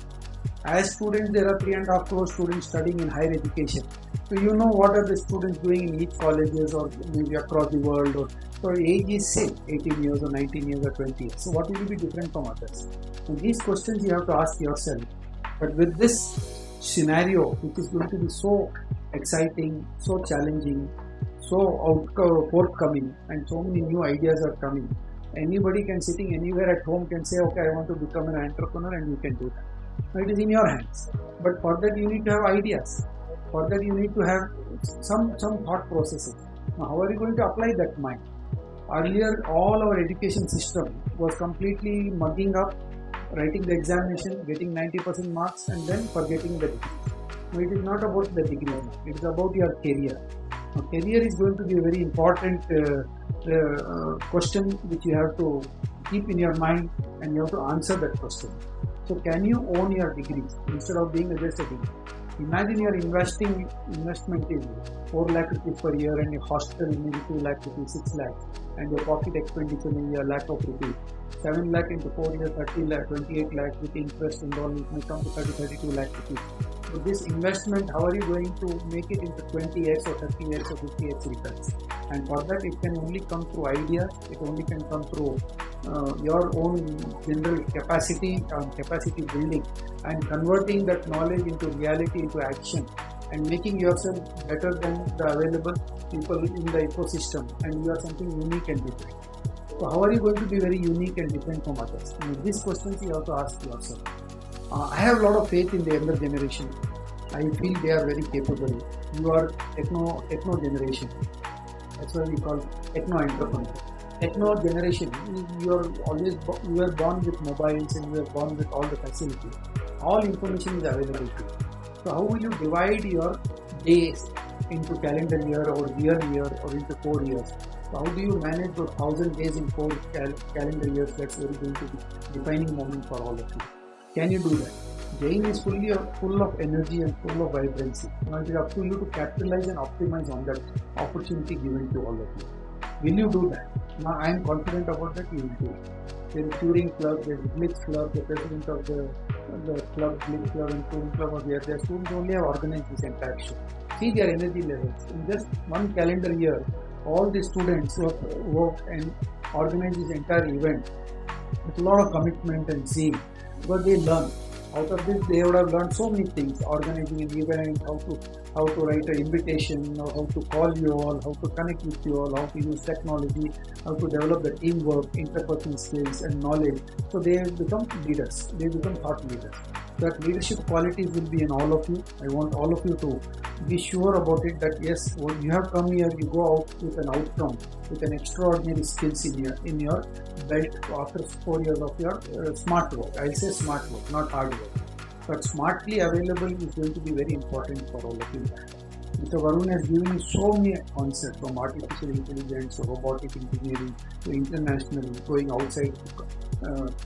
[SPEAKER 10] As students, there are 3.5 crore students studying in higher education. So you know what are the students doing in each colleges or maybe across the world. Or so age is same, 18 years or 19 years or 20 years. So what will be different from others? And these questions you have to ask yourself. But with this scenario, which is going to be so exciting, so challenging, so forthcoming, and so many new ideas are coming, anybody can, sitting anywhere at home, can say, okay, I want to become an entrepreneur, and you can do that. Now it is in your hands. But for that you need to have ideas. For that you need to have some thought processes. Now how are you going to apply that mind? Earlier, all our education system was completely mugging up, writing the examination, getting 90% marks, and then forgetting the degree. Now it is not about the degree, it is about your career. Now, career is going to be a very important question which you have to keep in your mind and you have to answer that question. So can you own your degrees instead of being just a degree? Imagine your investment is 4 lakh rupees per year and your hostel maybe 2 lakh rupees, 6 lakh, and your pocket expenditure maybe a lakh of rupees. 7 lakh into 4 years, 30 lakh, 28 lakh with interest and all, it may come to 32 lakh rupees. So this investment, how are you going to make it into 20x or 30x or 50x returns? And for that, it can only come through ideas. It only can come through your own general capacity building and converting that knowledge into reality, into action, and making yourself better than the available people in the ecosystem, and you are something unique and different. So how are you going to be very unique and different from others? And these questions you have to ask yourself. I have a lot of faith in the younger generation. I feel they are very capable. You are techno generation. That's why we call techno entrepreneur. Techno generation. You are born with mobiles and you are born with all the facilities. All information is available to you. So how will you divide your days into calendar year or year or into 4 years? So how do you manage those 1,000 days in 4 calendar years? That's very going to be defining moment for all of you. Can you do that? Jain is full of energy and full of vibrancy. Now it is up to you to capitalize and optimize on that opportunity given to all of you. Will you do that? Now I am confident about that you will do it. There is Turing Club, there is Blitz Club, the president of the club, Blitz Club and Turing Club are there. Their students only have organized this entire show. See their energy levels. In just one calendar year, all the students who have worked and organized this entire event with a lot of commitment and zeal, because they learn. Out of this, they would have learned so many things: organizing an event, how to write an invitation, or how to call you all, how to connect with you all, how to use technology, how to develop the teamwork, interpersonal skills, and knowledge. So they have become leaders. They become thought leaders. That leadership qualities will be in all of you. I want all of you to be sure about it. That yes, when you have come here, you go out with an outcome, with an extraordinary skills in your belt after 4 years of your smart work. I'll say smart work, not hard work. But smartly available is going to be very important for all of you. Mr. Varun has given you so many concepts, from artificial intelligence to robotic engineering to international, going outside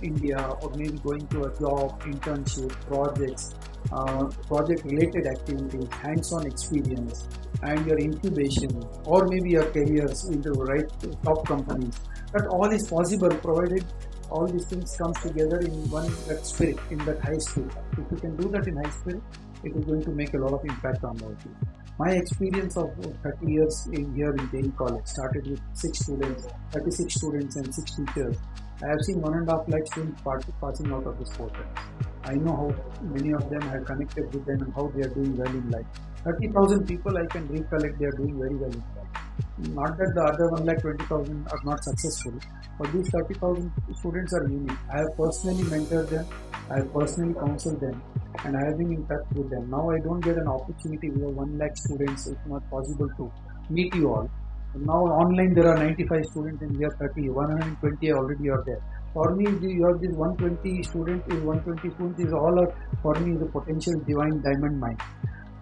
[SPEAKER 10] India, or maybe going to a job, internship, projects, project-related activities, hands-on experience, and your incubation, or maybe your careers into top companies. That all is possible provided all these things comes together in that spirit, in that high spirit. If you can do that in high spirit, it is going to make a lot of impact on all of you. My experience of 30 years here in Jain College started with 36 students and 6 teachers. I have seen 1.5 lakh students passing out of this portal. I know how many of them have connected with them and how they are doing well in life. 30,000 people I can recollect, they are doing very well in life. Not that the other 1,20,000 are not successful, but these 30,000 students are unique. I have personally mentored them, I have personally counseled them, and I have been in touch with them. Now I don't get an opportunity with 1 lakh students. It's not possible to meet you all. Now online there are 95 students and we are 30, 120 already are there. For me, you have this 120 students is all for me is a potential divine diamond mine.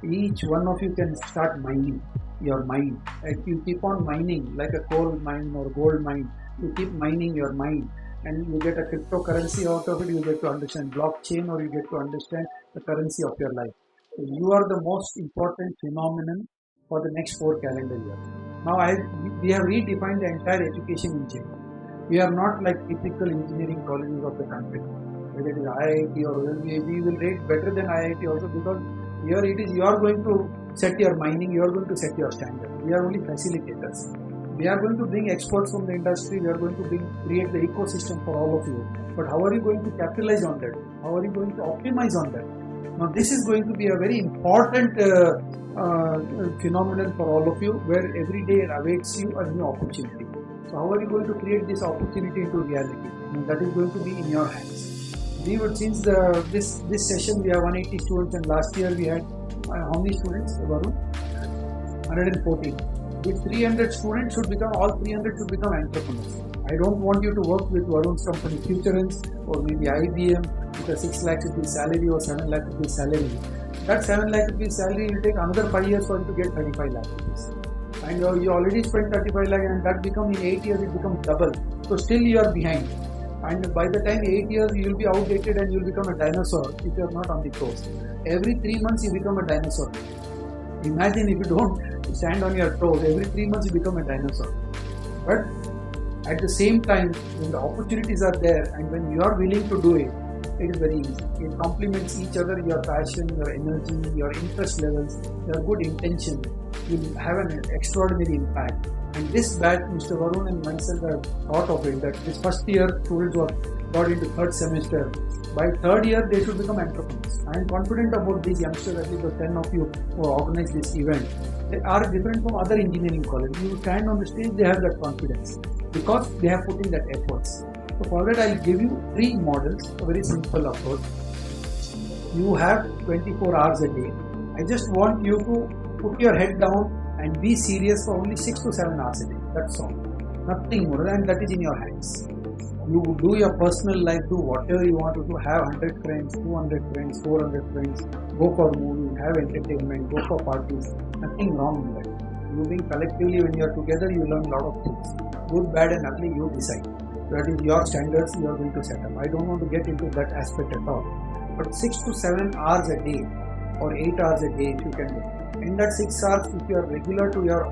[SPEAKER 10] Each one of you can start mining your mind. If you keep on mining like a coal mine or gold mine, you keep mining your mind and you get a cryptocurrency out of it, you get to understand blockchain, or you get to understand the currency of your life. So you are the most important phenomenon for the next 4 calendar years. Now we have redefined the entire education in Jain. We are not like typical engineering colleges of the country. Whether it is IIT or we will rate better than IIT also, because here it is you are going to set your mining, you are going to set your standard. We are only facilitators. We are going to bring experts from the industry, we are going to create the ecosystem for all of you. But how are you going to capitalize on that? How are you going to optimize on that? Now this is going to be a very important phenomenon for all of you, where every day awaits you a new opportunity. So how are you going to create this opportunity into reality? And that is going to be in your hands. We would, since this session we have 180 students, and last year we had how many students, Varun? 114. These 300 students should become, all 300 should become entrepreneurs. I don't want you to work with Varun's company Futurance or maybe IBM with a 6 lakh rupees salary or 7 lakh rupees salary. That 7 lakh rupees salary will take another 5 years for you to get 35 lakh rupees. And you already spent 35 lakh, and that becomes in 8 years it becomes double. So still you are behind. And by the time 8 years, you will be outdated and you will become a dinosaur if you are not on the toes. Every 3 months, you become a dinosaur. Imagine if you don't stand on your toes, every 3 months you become a dinosaur. But at the same time, when the opportunities are there and when you are willing to do it, it is very easy. It complements each other, your passion, your energy, your interest levels, your good intention will have an extraordinary impact. And this batch, Mr. Varun and myself have thought of it, that this first year students who have got into third semester, by third year they should become entrepreneurs. I am confident about these youngsters, at least the 10 of you who organize this event. They are different from other engineering colleges. You stand on the stage, they have that confidence because they have put in that efforts. So for that, I will give you 3 models, a very simple approach. You have 24 hours a day. I just want you to put your head down and be serious for only 6 to 7 hours a day. That's all. Nothing more, and that is in your hands. You do your personal life, do whatever you want to do, have 100 friends, 200 friends, 400 friends, go for movies, have entertainment, go for parties. Nothing wrong with that. You being collectively, when you are together, you learn a lot of things. Good, bad and ugly, you decide. That is your standards you are going to set up. I don't want to get into that aspect at all. But 6 to 7 hours a day or 8 hours a day if you can do. In that 6 hours, if you are regular to your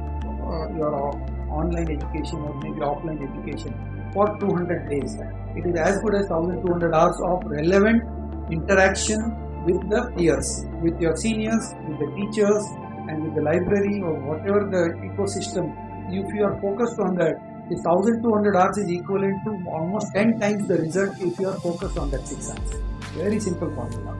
[SPEAKER 10] online education or maybe offline education for 200 days, it is as good as 1200 hours of relevant interaction with the peers, with your seniors, with the teachers and with the library or whatever the ecosystem. If you are focused on that, the 1200 hours is equivalent to almost 10 times the result if you are focused on that 6 hours. Very simple formula.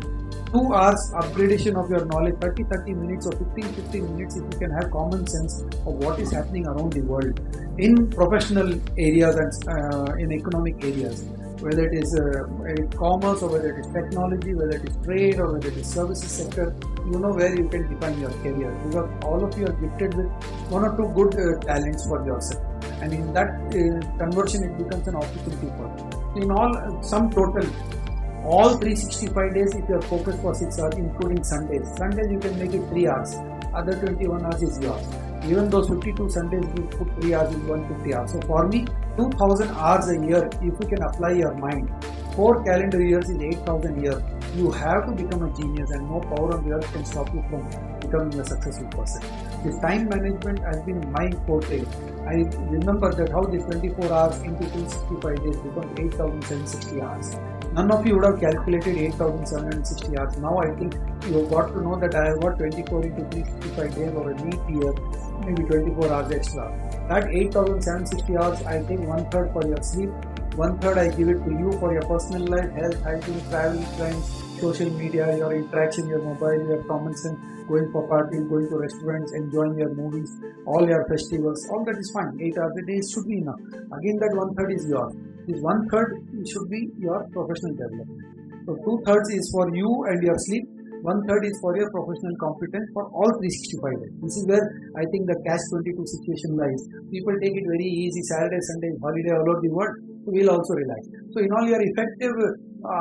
[SPEAKER 10] 2 hours upgradation of your knowledge, 30 minutes or 15 minutes if you can have common sense of what is happening around the world in professional areas and in economic areas, whether it is commerce or whether it is technology, whether it is trade or whether it is services sector. You know where you can define your career because all of you are gifted with 1 or 2 good talents for yourself, and in that conversion it becomes an opportunity for you. In all, sum total, all 365 days if you are focused for 6 hours including Sundays. Sundays you can make it 3 hours, other 21 hours is yours. Even those 52 Sundays you put 3 hours in 150 hours. So for me, 2000 hours a year, if you can apply your mind, 4 calendar years is 8000 years. You have to become a genius and no power on the earth can stop you from becoming a successful person. This time management has been my forte. I remember that how this 24 hours into 365 days becomes 8760 hours. None of you would have calculated 8760 hours. Now I think you have got to know that I have got 24 into 365 days or a leap year, maybe 24 hours extra. That 8760 hours I take 1/3 for your sleep, 1/3 I give it to you for your personal life, health, hygiene, travel, friends, social media, your interaction, your mobile, your common sense, going for parties, going to restaurants, enjoying your movies, all your festivals, all that is fine. 8 hours a day should be enough. Again, that 1/3 is yours. This 1/3 should be your professional development. So 2/3 is for you and your sleep. 1/3 is for your professional competence for all 365 days. This is where I think the catch-22 situation lies. People take it very easy. Saturday, Sunday, holiday all over the world. So we'll also relax. So in all, your effective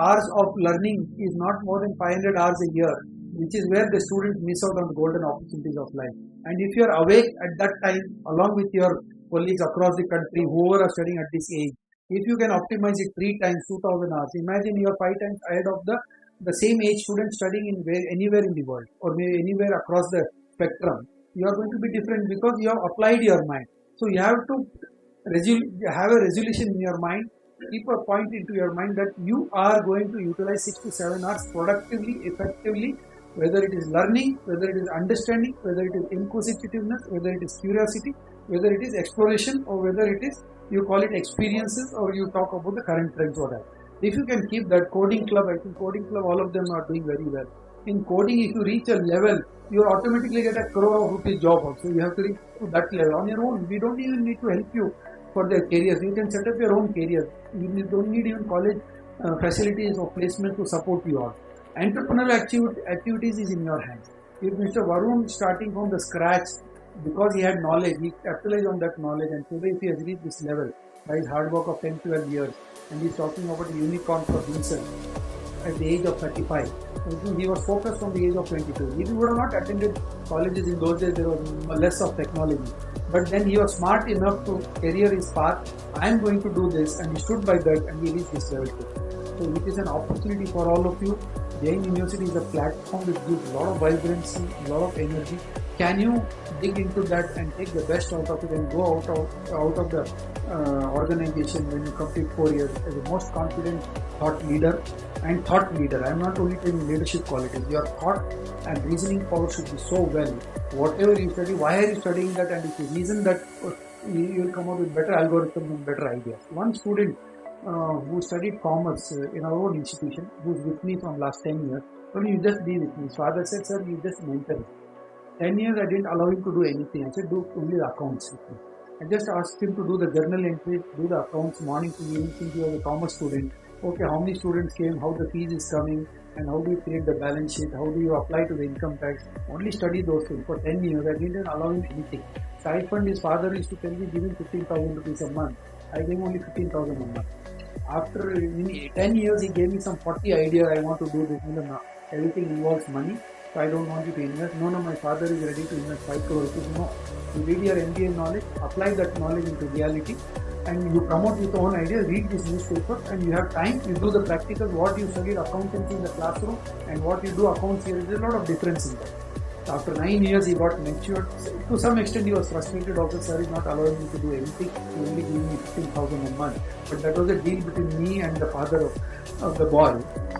[SPEAKER 10] hours of learning is not more than 500 hours a year, which is where the students miss out on the golden opportunities of life. And if you are awake at that time, along with your colleagues across the country, who are studying at this age, if you can optimize it 3 times, 2000 hours, imagine you are 5 times ahead of the same age student studying in anywhere in the world or maybe anywhere across the spectrum. You are going to be different because you have applied your mind. So you have to have a resolution in your mind, keep a point into your mind that you are going to utilize 6 to 7 hours productively, effectively, whether it is learning, whether it is understanding, whether it is inquisitiveness, whether it is curiosity, whether it is exploration, or whether it is, you call it experiences, or you talk about the current trends or that. If you can keep that coding club, I think coding club, all of them are doing very well. In coding, if you reach a level, you automatically get a crore of rupees job also. You have to reach to that level on your own. We don't even need to help you for their careers. You can set up your own career. You don't need even college facilities or placement to support you all. Entrepreneurial activities is in your hands. If Mr. Varun starting from the scratch, because he had knowledge, he capitalized on that knowledge, and today if he has reached this level by his hard work of 10-12 years, and he's talking about a unicorn for himself at the age of 35. He was focused from the age of 22. If he would have not attended colleges in those days, there was less of technology. But then he was smart enough to career his path. I am going to do this, and he stood by that, and he reached this level too. So it is an opportunity for all of you. Jain University is a platform which gives a lot of vibrancy, a lot of energy. Can you dig into that and take the best out of it and go out of the organization when you complete 4 years as the most confident thought leader and thought leader? I am not only telling leadership qualities. Your thought and reasoning power should be so well. Whatever you study, why are you studying that? And if you reason that, you will come up with better algorithms and better ideas. One student who studied commerce in our own institution, who's with me from last 10 years, told me, you just be with me. His father said, sir, you just mentor me. 10 years I didn't allow him to do anything. I said, do only the accounts with me. I just asked him to do the journal entry, do the accounts morning to evening since he was a commerce student. Okay, how many students came, how the fees is coming, and how do you create the balance sheet, how do you apply to the income tax. Only study those things. For 10 years I didn't allow him anything. Stipend, his father used to tell me, give him 15,000 rupees a month. I gave him only 15,000 a month. After 10 years, he gave me some 40 ideas. I want to do this. Everything involves money, so I don't want you to invest. No, my father is ready to invest 5 crore rupees. No, you read your MBA knowledge, apply that knowledge into reality, and you come out with your own ideas. Read this newspaper, and you have time. You do the practical. What you studied accountancy in the classroom and what you do accounts here, there's a lot of difference in that. After 9 years, he got matured. To some extent, he was frustrated. Also, sir is not allowing me to do anything. He only gave me 15,000 a month. But that was a deal between me and the father of the boy.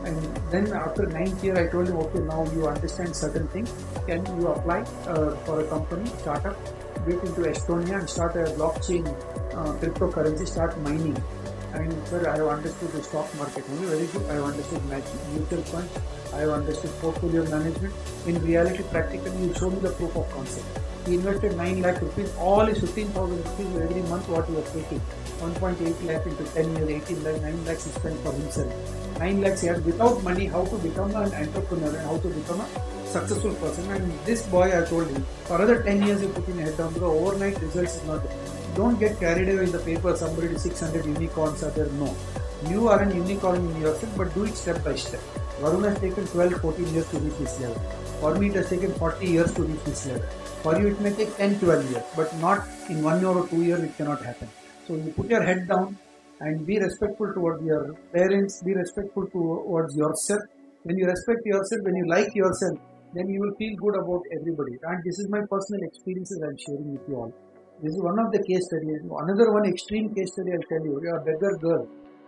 [SPEAKER 10] And then after 9th year, I told him, okay, now you understand certain things. Can you apply for a company, startup, get into Estonia and start a blockchain cryptocurrency, start mining. And sir, I have understood the stock market only. Very good. I have understood mutual funds. I have understood portfolio management. In reality, practically, you show me the proof of concept. He invested 9 lakh rupees. All is 15,000 rupees every month. What he was taking, 1.8 lakh into 10 years, 18 lakh, 9 lakhs he spent for himself. 9 lakhs he had without money. How to become an entrepreneur and how to become a successful person. And this boy, I told him, for another 10 years you put in a head down, because overnight results is not there. Don't get carried away in the paper. Somebody did 600 unicorns are there. No, you are an unicorn in yourself, but do it step by step. Varun has taken 12, 14 years to reach this level. For me, it has taken 40 years to reach this level. For you, it may take 10, 12 years, but not in 1 year or 2 years. It cannot happen. So you put your head down and be respectful towards your parents. Be respectful towards yourself. When you respect yourself, when you like yourself, then you will feel good about everybody. And this is my personal experiences I am sharing with you all. This is one of the case studies. Another one extreme case study I'll tell you. A beggar girl.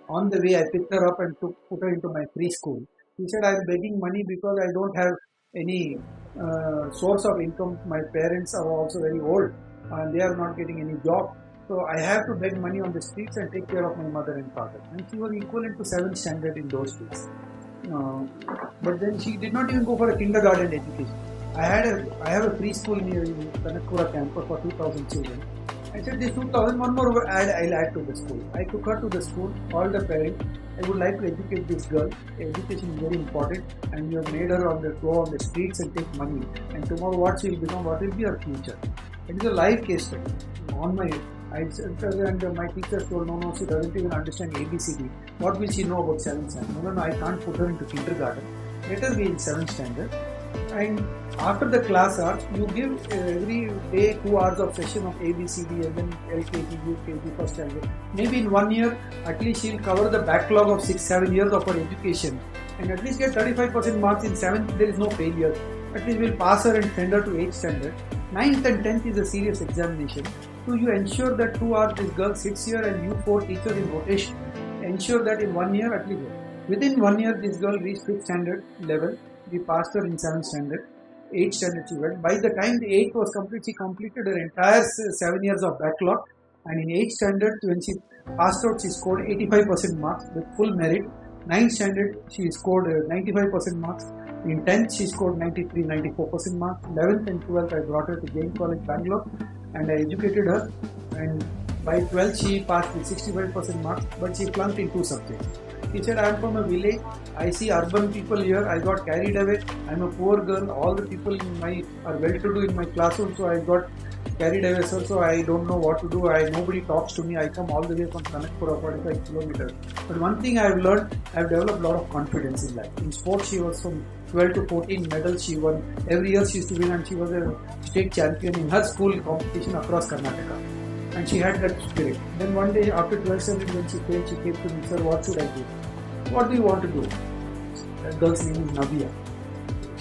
[SPEAKER 10] On the way, I picked her up and put her into my preschool. She said, I'm begging money because I don't have any source of income. My parents are also very old and they are not getting any job. So I have to beg money on the streets and take care of my mother and father. And she was equivalent to 7th standard in those days. But then she did not even go for a kindergarten education. I have a preschool near in Kanakpura campus for 2,000 children. I said, this 2,000, one more I'll add to the school. I took her to the school, called the parents. I would like to educate this girl. Education is very important, and you have made her go on the streets and take money. And tomorrow, what she will become, what will be her future? It is a live case study. And my teachers told, no, she doesn't even understand ABCD. What will she know about 7th standard? No, I can't put her into kindergarten. Let her be in 7th standard. And after the class hours, you give every day 2 hours of session of ABCD and then LKG, UKG, first standard. Maybe in 1 year, at least she'll cover the backlog of 6-7 years of her education and at least get 35% marks in 7th. There is no failure. At least we'll pass her and send her to 8th standard. 9th and 10th is a serious examination. So you ensure that 2 hours this girl sits here and you 4 teachers in rotation. Ensure that in 1 year, at least within 1 year, this girl reached 5th standard level. We passed her in 7th standard, 8th standard she went. By the time the 8th was complete, she completed her entire 7 years of backlog. And in 8th standard, when she passed out, she scored 85% marks with full merit. 9th standard, she scored 95% marks. In 10th, she scored 93, 94% marks. 11th and 12th, I brought her to Jain College, Bangalore, and I educated her. And by 12th, she passed with 65% marks, but she flunked in 2 subjects. He said, I am from a village. I see urban people here. I got carried away. I am a poor girl. All the people are well-to-do in my classroom, so I got carried away, sir, so I don't know what to do. Nobody talks to me. I come all the way from Kanakpura, 45 kilometers. But one thing I've learned, I've developed a lot of confidence in life. In sports, she was from 12 to 14 medals she won. Every year she used to win, and she was a state champion in her school competition across Karnataka. And she had that spirit. Then one day after 12th standard, when she failed, she came to me, sir, what should I do? What do you want to do? That girl's name is Navya.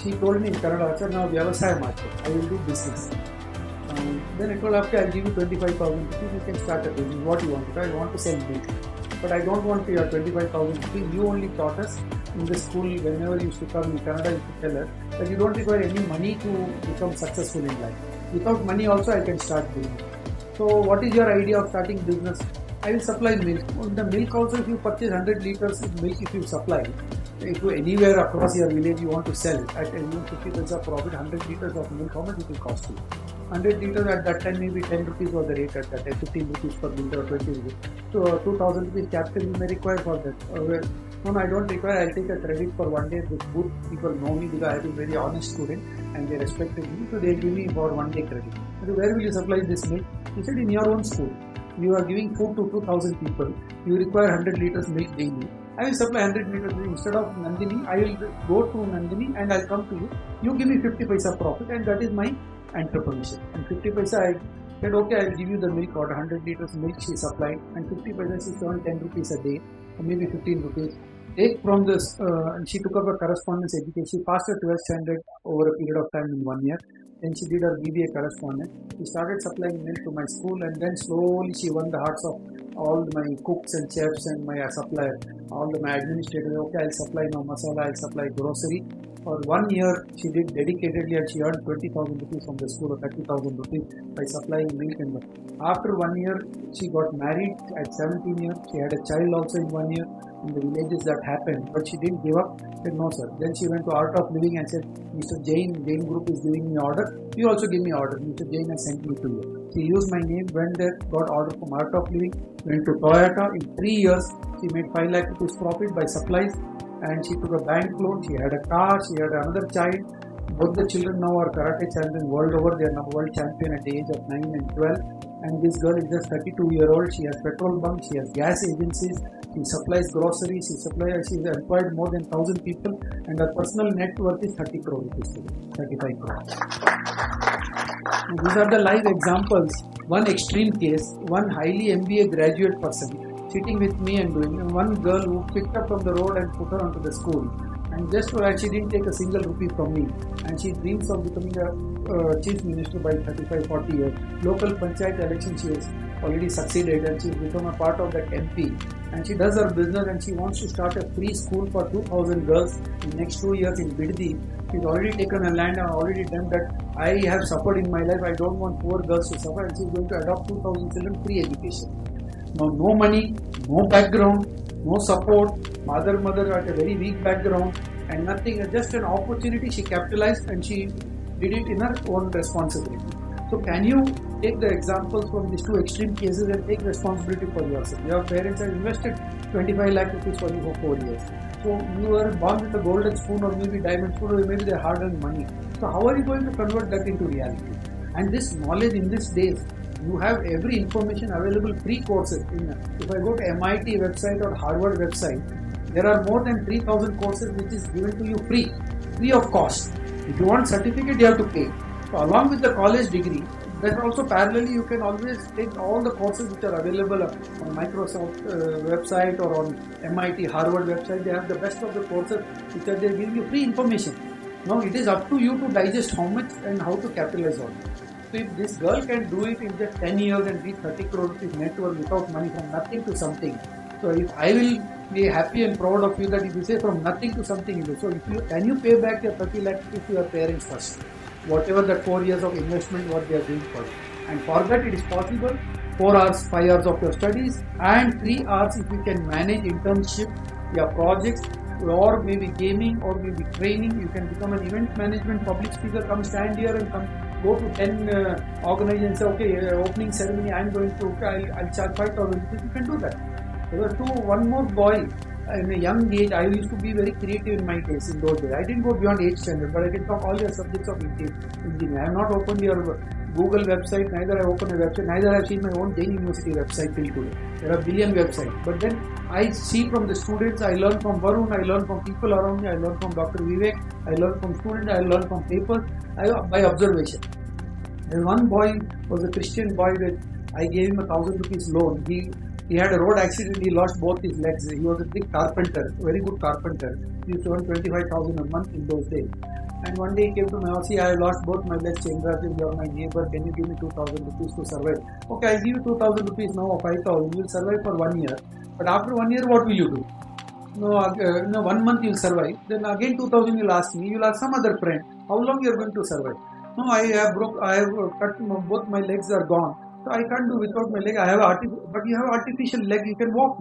[SPEAKER 10] She told me in Kannada, sir, now Vyavasaya market. I will do business. Then I told her, okay, I'll give you 25,000 rupees, you can start a business. What do you want? I want to sell milk. But I don't want your 25,000 rupees. You only taught us in the school, whenever you used to come in Canada, you used to tell her that you don't require any money to become successful in life. Without money also I can start business. So what is your idea of starting business? I will supply milk. The milk also, if you purchase 100 liters of milk, if you supply, if you anywhere across your village you want to sell at 50 paisa profit, 100 liters of milk, how much it will cost you? 100 liters at that time, maybe 10 rupees was the rate at that time, 15 rupees per liter or 20 rupees. So 2000 rupees capital you may require for that. No, I don't require. I'll take a credit for one day. The good people know me because I have been a very honest student and they respected me. So they give me for one day credit. So where will you supply this milk? He said, in your own school. You are giving food to 2000 people. You require 100 liters milk daily. I will supply 100 liters milk. Instead of Nandini, I will go to Nandini and I'll come to you. You give me 50 paisa profit, and that is my entrepreneurship. And 50 paisa, I said, okay, I will give you the milk or 100 liters milk she supplied, and 50 paisa she earned 10 rupees a day, or maybe 15 rupees. Take from this, and she took up a correspondence education. She passed her 12th standard over a period of time in 1 year. Then she did her BBA correspondence. She started supplying milk to my school, and then slowly she won the hearts of all my cooks and chefs and my supplier, all my administrators. Okay, I'll supply now masala, I'll supply grocery. For 1 year, she did dedicatedly, and she earned 20,000 rupees from the school or 30,000 rupees by supplying milk and milk. After 1 year, she got married at 17 years. She had a child also in 1 year. In the villages that happened, but she didn't give up. Said no, sir. Then she went to Art of Living and said, Mr. Jain Group is giving me order. You also give me order. Mr. Jain has sent me to you. She used my name, went there, got order from Art of Living, went to Toyota. In 3 years, she made 5 lakh rupees profit by supplies, and she took a bank loan. She had a car. She had another child. Both the children now are karate champions world over. They are now world champion at the age of 9 and 12. And this girl is just 32-year-old. She has petrol bunk. She has gas agencies. She supplies groceries. She has employed more than 1,000 people, and her personal net worth is 30 crore rupees today, 35 crore. These are the live examples. One extreme case, one highly MBA graduate person sitting with me and doing, and one girl who picked up from the road and put her onto the school. And just for that, she didn't take a single rupee from me. And she dreams of becoming a chief minister by 35-40 years. Local panchayat election, she has already succeeded, and she's become a part of that MP. And she does her business, and she wants to start a free school for 2,000 girls in the next 2 years in Biddi. She's already taken a land and already done that. I have suffered in my life. I don't want poor girls to suffer, and she's going to adopt 2,000 children free education. Now, no money, no background, no support, mother at a very weak background, and nothing, just an opportunity she capitalized, and she did it in her own responsibility. So can you take the examples from these two extreme cases and take responsibility for yourself? Your parents have invested 25 lakh rupees for you for 4 years. So you were born with a golden spoon, or maybe diamond spoon, or maybe the hard-earned money. So how are you going to convert that into reality? And this knowledge in these days, you have every information available, free courses. If I go to MIT website or Harvard website, there are more than 3,000 courses which is given to you free of cost. If you want certificate, you have to pay. So along with the college degree, then also parallelly you can always take all the courses which are available on Microsoft website or on MIT, Harvard website. They have the best of the courses which are, they give you free information. Now it is up to you to digest how much and how to capitalize on it. So if this girl can do it in just 10 years and reach 30 crore rupees net worth without money, from nothing to something. So if I will be happy and proud of you that if you say from nothing to something you do. So if you can you pay back your 30 lakh to your parents first, whatever the 4 years of investment what they are doing for you. And for that it is possible 4 hours, 5 hours of your studies, and 3 hours if you can manage internship, your projects, or maybe gaming, or maybe training. You can become an event management public speaker, come stand here and come go to 10 organizations and say, okay, opening ceremony I am going to, I'll charge 5,000 rupees. You can do that. There were one more boy in a young age. I used to be very creative in my days, in those days. I didn't go beyond 8th standard, but I can talk all your subjects of engineering. I have not opened your Google website, neither I open a website, neither I have seen my own Jain University website till today. There are billion websites. But then I see from the students, I learn from Varun, I learn from people around me, I learn from Dr. Vivek, I learn from students, I learn from papers, by observation. There one boy was a Christian boy that I gave him 1,000 rupees loan. He had a road accident, he lost both his legs. He was a big carpenter, very good carpenter. He used to earn 25,000 a month in those days. And one day he came to me, see, I lost both my legs, Chendraj, you are my neighbor, can you give me 2,000 rupees to survive? Okay, I'll give you 2,000 rupees now or 5,000, you will survive for 1 year. But after 1 year, what will you do? No, 1 month you will survive. Then again 2,000 you'll ask me, you'll ask some other friend, how long you are going to survive? No, I have cut, both my legs are gone. So I can't do without my leg. But you have artificial leg, you can walk.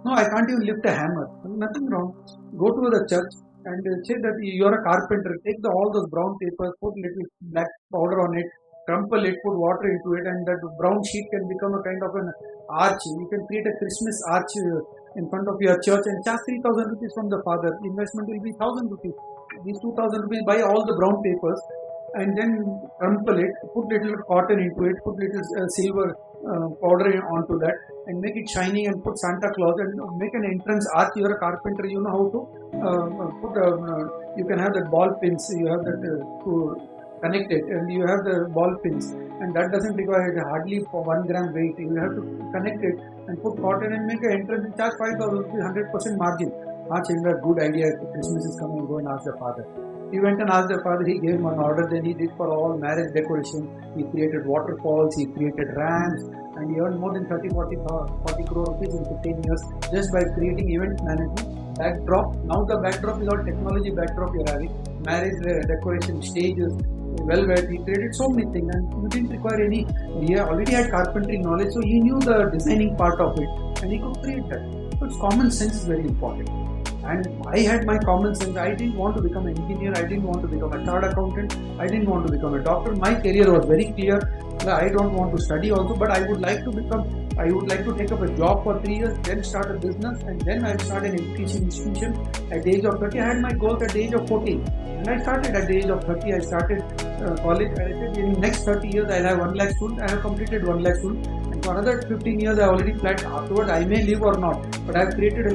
[SPEAKER 10] No, I can't even lift a hammer. Nothing wrong. Go to the church and say that you are a carpenter. Take all those brown papers, put little black powder on it, crumple it, put water into it, and that brown sheet can become a kind of an arch. You can create a Christmas arch in front of your church and charge 3,000 rupees from the father. The investment will be 1,000 rupees. These 2,000 rupees, buy all the brown papers and then crumple it, put little cotton into it, put little silver powder onto that and make it shining and put Santa Claus and make an entrance arch. You are a carpenter, you know how to you can have that ball pins, you have that to connect it, and you have the ball pins, and that doesn't require hardly for 1 gram weight. You have to connect it and put cotton and make an entrance and charge 5,000 rupees, 100% margin. Chandra, good idea. Christmas is coming, go and ask the father. He went and asked the father, he gave him an order, then he did for all marriage decoration. He created waterfalls, he created ramps, and he earned more than 40 crore rupees in 15 years just by creating event management. Backdrop, now the backdrop is all technology backdrop you're having. Marriage decoration, stages, velvet, he created so many things and you didn't require any, he already had carpentry knowledge, so he knew the designing part of it and he could create that. So it's common sense is very important. And I had my common sense. I didn't want to become an engineer. I didn't want to become a chartered accountant. I didn't want to become a doctor. My career was very clear. I don't want to study also, but I would like to take up a job for 3 years, then start a business, and then I start an education institution at the age of 30. I had my goals at the age of 14. And I started at the age of 30. I started college. I said in the next 30 years, I'll have 1 lakh students. I have completed 1 lakh students. And for another 15 years, I already planned afterward. I may live or not, but I have created a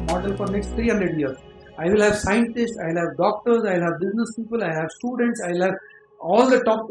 [SPEAKER 10] model for next 300 years. I will have scientists, I will have doctors, I will have business people, I have students, I will have all the top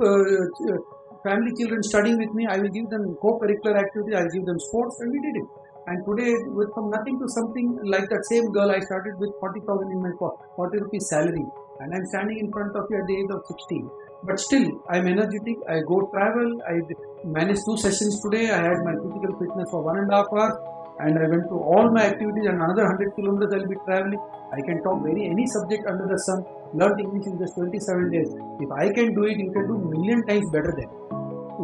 [SPEAKER 10] family children studying with me. I will give them co-curricular activity, I will give them sports, and we did it. And today, from nothing to something like that same girl, I started with 40,000 in my 40 rupees salary, and I'm standing in front of you at the age of 16. But still, I'm energetic, I go travel, I managed 2 sessions today, I had my physical fitness for 1.5 hours. And I went to all my activities and another 100 kilometers I will be traveling. I can talk any subject under the sun, learned English in just 27 days. If I can do it, you can do million times better than.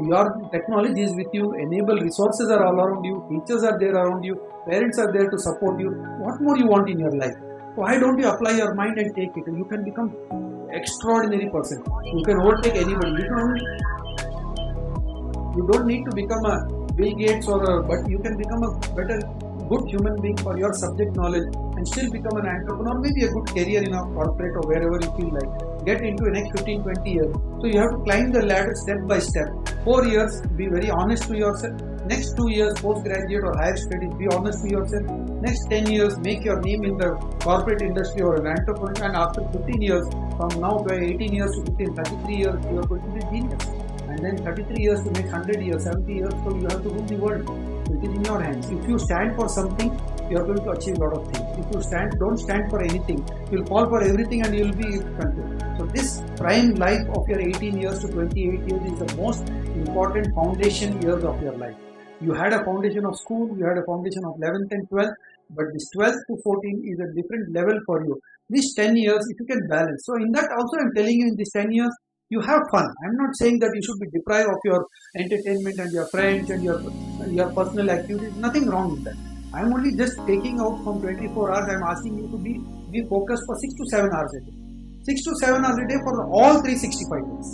[SPEAKER 10] Your technology is with you, enable resources are all around you, teachers are there around you, parents are there to support you. What more you want in your life? Why don't you apply your mind and take it? You can become extraordinary person. You can overtake anybody. You don't need to become a Bill Gates but you can become a better, good human being for your subject knowledge and still become an entrepreneur, maybe a good career in a corporate or wherever you feel like. Get into the next 15-20 years. So you have to climb the ladder step by step. 4 years, be very honest to yourself. Next 2 years, postgraduate or higher studies, be honest to yourself. Next 10 years, make your name in the corporate industry or an entrepreneur. And after 15 years, from now by 18 years to 15, 33 years, you are going to be genius. And then 33 years to make 100 years, 70 years, so you have to rule the world. So it is in your hands. If you stand for something, you are going to achieve a lot of things. If you don't stand for anything, you will fall for everything and you will be confused. So this prime life of your 18 years to 28 years is the most important foundation years of your life. You had a foundation of school, you had a foundation of 11th and 12th, but this 12th to 14 is a different level for you. These 10 years, if you can balance. So in that also I am telling you in these 10 years, you have fun. I'm not saying that you should be deprived of your entertainment and your friends and your personal activities. Nothing wrong with that. I'm only just taking out from 24 hours. I'm asking you to be focused for 6 to 7 hours a day. 6 to 7 hours a day for all 365 days.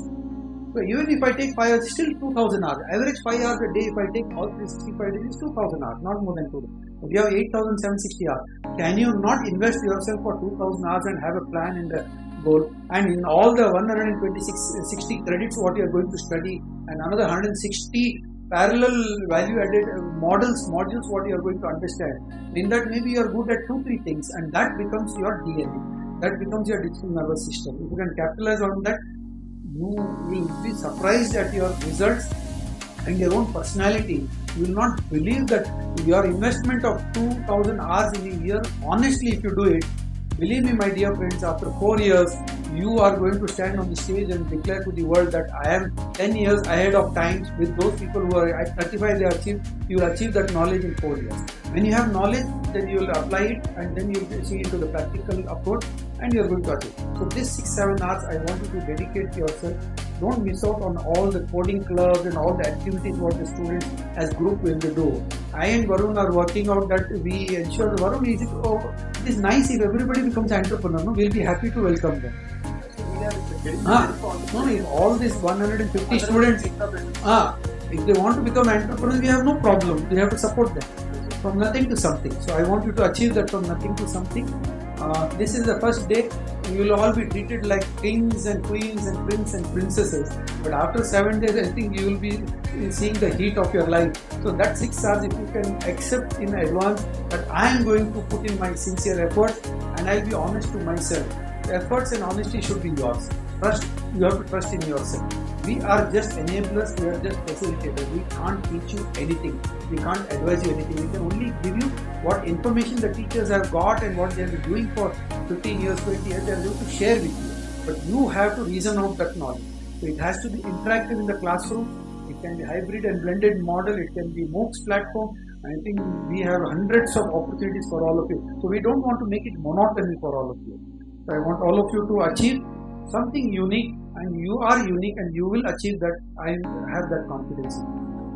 [SPEAKER 10] So even if I take 5 hours, still 2,000 hours. Average 5 hours a day if I take all 365 days is 2,000 hours, not more than 2. If you have 8,760 hours, can you not invest yourself for 2,000 hours and have a plan in the goal? And in all the 160 credits what you are going to study and another 160 parallel value added modules what you are going to understand. In that maybe you are good at 2-3 things, and that becomes your DNA, that becomes your digital nervous system. If you can capitalize on that, you will be surprised at your results and your own personality. You will not believe that your investment of 2000 hours in a year, honestly, if you do it, believe me, my dear friends, after 4 years, you are going to stand on the stage and declare to the world that I am 10 years ahead of time with those people who are at 35, you will achieve that knowledge in 4 years. When you have knowledge, then you will apply it, and then you will see into the practical approach, and you are going to achieve. So this 6-7 hours, I want you to dedicate yourself. Don't miss out on all the coding clubs and all the activities what the students as group will do. I and Varun are working out that we ensure that Varun it is nice if everybody becomes entrepreneur. No? We'll be happy to welcome them. If all these 150 students, if they want to become entrepreneurs, we have no problem. We have to support them from nothing to something. So I want you to achieve that from nothing to something. This is the first day. You will all be treated like kings and queens and princes and princesses. But after 7 days, I think you will be seeing the heat of your life. So that 6 hours, if you can accept in advance that I am going to put in my sincere effort and I'll be honest to myself. The efforts and honesty should be yours. Trust, you have to trust in yourself. We are just enablers, we are just facilitators. We can't teach you anything. We can't advise you anything. We can only give you what information the teachers have got and what they have been doing for 15 years, 20 years. They are going to share with you. But you have to reason out that knowledge. So it has to be interactive in the classroom. It can be hybrid and blended model. It can be MOOCs platform. I think we have hundreds of opportunities for all of you. So we don't want to make it monotony for all of you. So I want all of you to achieve something unique, and you are unique and you will achieve that. I have that confidence.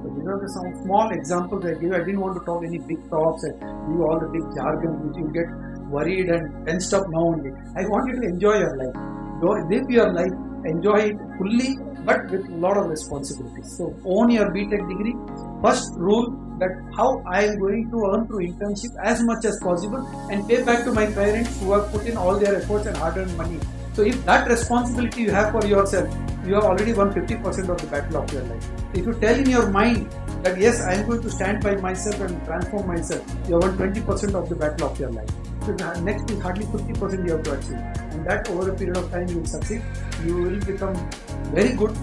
[SPEAKER 10] So these are some small examples I give. I didn't want to talk any big talks and give all the big jargon which you get worried and tensed up now only. I want you to enjoy your life. Live your life, enjoy it fully, but with a lot of responsibilities. So own your BTech degree. First rule that how I am going to earn through internship as much as possible and pay back to my parents who have put in all their efforts and hard-earned money. So if that responsibility you have for yourself, you have already won 50% of the battle of your life. If you tell in your mind that yes, I am going to stand by myself and transform myself, you have won 20% of the battle of your life. So the next is hardly 50% you have to achieve. And that over a period of time you will succeed. You will become very good.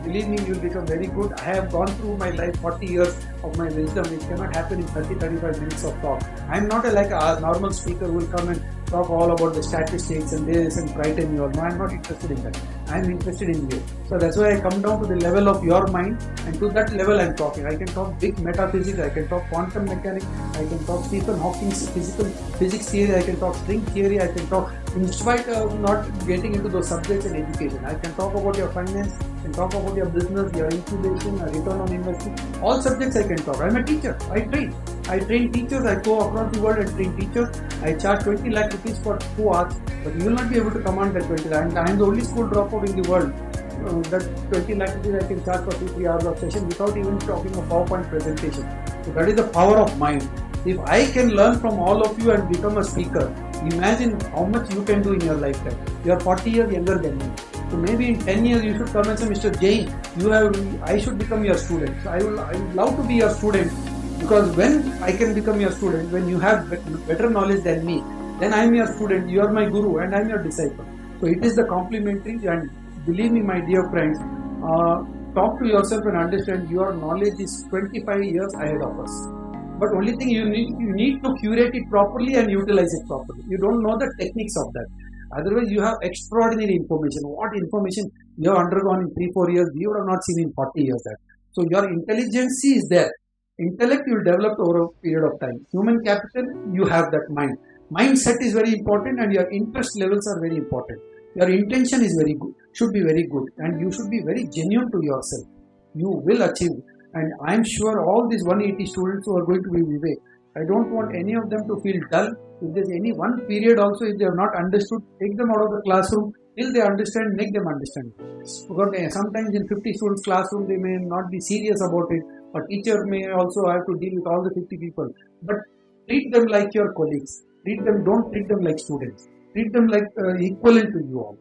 [SPEAKER 10] Believe me, you will become very good. I have gone through my life 40 years of my wisdom. It cannot happen in 30-35 minutes of talk. I am not like a normal speaker who will come and talk all about the statistics and this and frighten you all. No, I am not interested in that. I am interested in you. So that's why I come down to the level of your mind, and to that level I am talking. I can talk big metaphysics, I can talk quantum mechanics, I can talk Stephen Hawking's physics theory, I can talk string theory, I can talk in spite of not getting into those subjects in education. I can talk about your finance, I can talk about your business, your incubation, your return on investment. All subjects I can talk. I am a teacher. I train teachers. I go across the world and train teachers. I charge 20 lakh rupees for 2 hours, but you will not be able to command that 20 lakh. I am the only school dropout in the world. That 20 lakh rupees I can charge for 2-3 hours of session without even talking a PowerPoint presentation. So that is the power of mind. If I can learn from all of you and become a speaker, imagine how much you can do in your lifetime. You are 40 years younger than me. So maybe in 10 years you should come and say, Mr. Jain, I should become your student. So I would love to be your student, because when I can become your student, when you have better knowledge than me, then I am your student, you are my guru and I am your disciple. So it is the complementary, and believe me, my dear friends, talk to yourself and understand your knowledge is 25 years ahead of us. But only thing you need to curate it properly and utilize it properly. You don't know the techniques of that. Otherwise, you have extraordinary information. What information you have undergone in 3-4 years, you would have not seen in 40 years. That. So your intelligence is there. Intellect you will develop over a period of time. Human capital, you have that mind. Mindset is very important, and your interest levels are very important. Your intention is very good, should be very good, and you should be very genuine to yourself. You will achieve. And I am sure all these 180 students who are going to be Vivek, I don't want any of them to feel dull. If there is any one period also, if they have not understood, take them out of the classroom till they understand, make them understand. Because sometimes in 50 students classroom, they may not be serious about it. A teacher may also have to deal with all the 50 people. But treat them like your colleagues. Don't treat them like students. Treat them like equivalent to you all.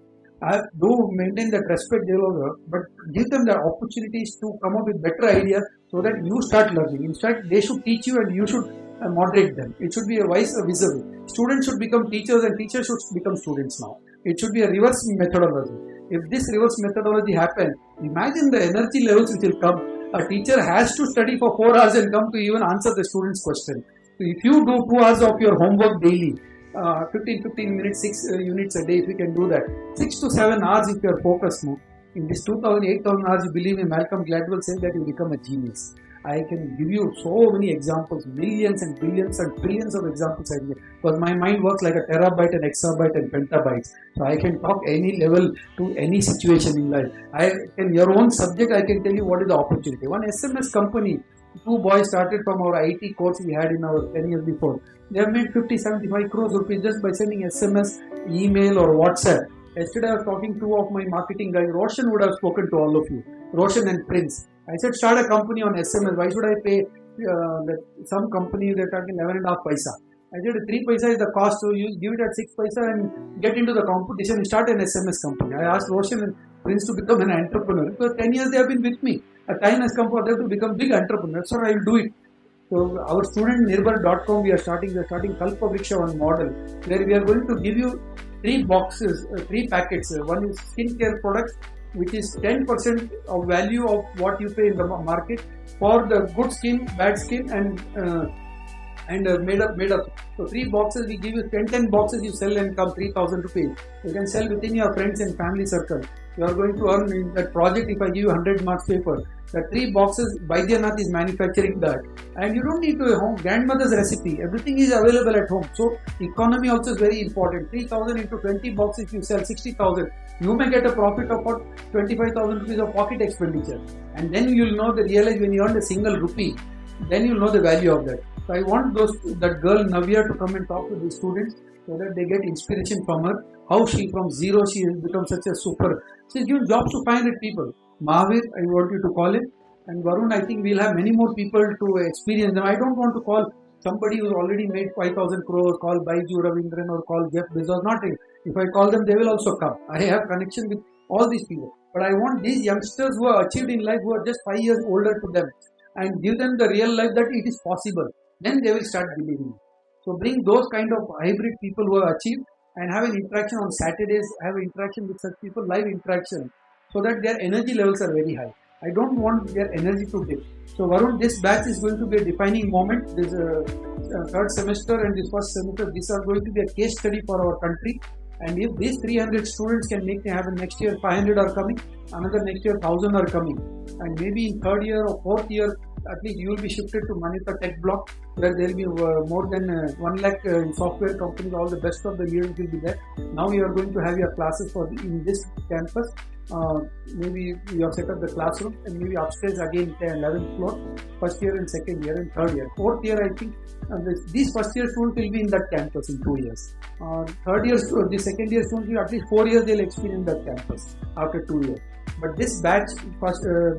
[SPEAKER 10] Do maintain that respect there also, but give them the opportunities to come up with better ideas so that you start learning. In fact, they should teach you and you should moderate them. It should be a vice versa. Students should become teachers and teachers should become students now. It should be a reverse methodology. If this reverse methodology happens, imagine the energy levels which will come. A teacher has to study for 4 hours and come to even answer the student's question. So if you do 2 hours of your homework daily, 15 minutes, 6 units a day, if you can do that, 6 to 7 hours if you are focused more. In this 8,000 hours, you believe me, Malcolm Gladwell said that you become a genius. I can give you so many examples, millions and billions and trillions of examples. Because my mind works like a terabyte and exabyte and petabytes. So I can talk any level to any situation in life. In your own subject, I can tell you what is the opportunity. One SMS company, 2 boys started from our IT course we had in our 10 years before. They have made 50-75 crores rupees just by sending SMS, email or WhatsApp. Yesterday I was talking to 2 of my marketing guys. Roshan would have spoken to all of you. Roshan and Prince. I said, start a company on SMS. Why should I pay some company they're talking 11.5 paisa? I said 3 paisa is the cost, so you give it at 6 paisa and get into the competition and start an SMS company. I asked Roshan and Prince to become an entrepreneur. For 10 years they have been with me. A time has come for them to become big entrepreneurs, so I will do it. So our student Nirbhar.com, we are starting Kalpavriksha one model where we are going to give you 3 boxes, 3 packets. One is skincare products, which is 10% of value of what you pay in the market for the good skin, bad skin and made up. So 3 boxes, we give you 10 boxes, you sell and come 3,000 rupees. You can sell within your friends and family circle. You are going to earn in that project if I give you 100 marks paper. The 3 boxes, Baidyanath is manufacturing that. And you don't need to home grandmother's recipe. Everything is available at home. So economy also is very important. 3,000 into 20 boxes, if you sell 60,000, you may get a profit of 25,000 rupees of pocket expenditure. And then you'll know realize when you earn a single rupee, then you'll know the value of that. So I want that girl Navya to come and talk to the students so that they get inspiration from her. How from zero she has become such a super. She's given jobs to 500 people. Mahavir, I want you to call him. And Varun, I think we'll have many more people to experience them. I don't want to call somebody who's already made 5,000 crores, call Baiju Ravindran or call Jeff Bezos. Not it. If I call them, they will also come. I have connection with all these people. But I want these youngsters who are achieved in life, who are just 5 years older to them, and give them the real life that it is possible. Then they will start believing. So bring those kind of hybrid people who have achieved and have an interaction on Saturdays, have an interaction with such people, live interaction, so that their energy levels are very high. I don't want their energy to dip. So Varun, this batch is going to be a defining moment. This third semester and this first semester, these are going to be a case study for our country. And if these 300 students can make it happen next year, 500 are coming, another next year 1,000 are coming. And maybe in 3rd year or 4th year, at least you will be shifted to Manita Tech Block, where there will be more than 1 lakh software companies, all the best of the leaders will be there. Now you are going to have your classes in this campus. Maybe you have set up the classroom and maybe upstairs again 11th floor, 1st year and 2nd year and 3rd year. 4th year, I think these 1st year students will be in that campus in 2 years. 3rd year, the 2nd year students will at least 4 years they will experience that campus after 2 years. But this batch,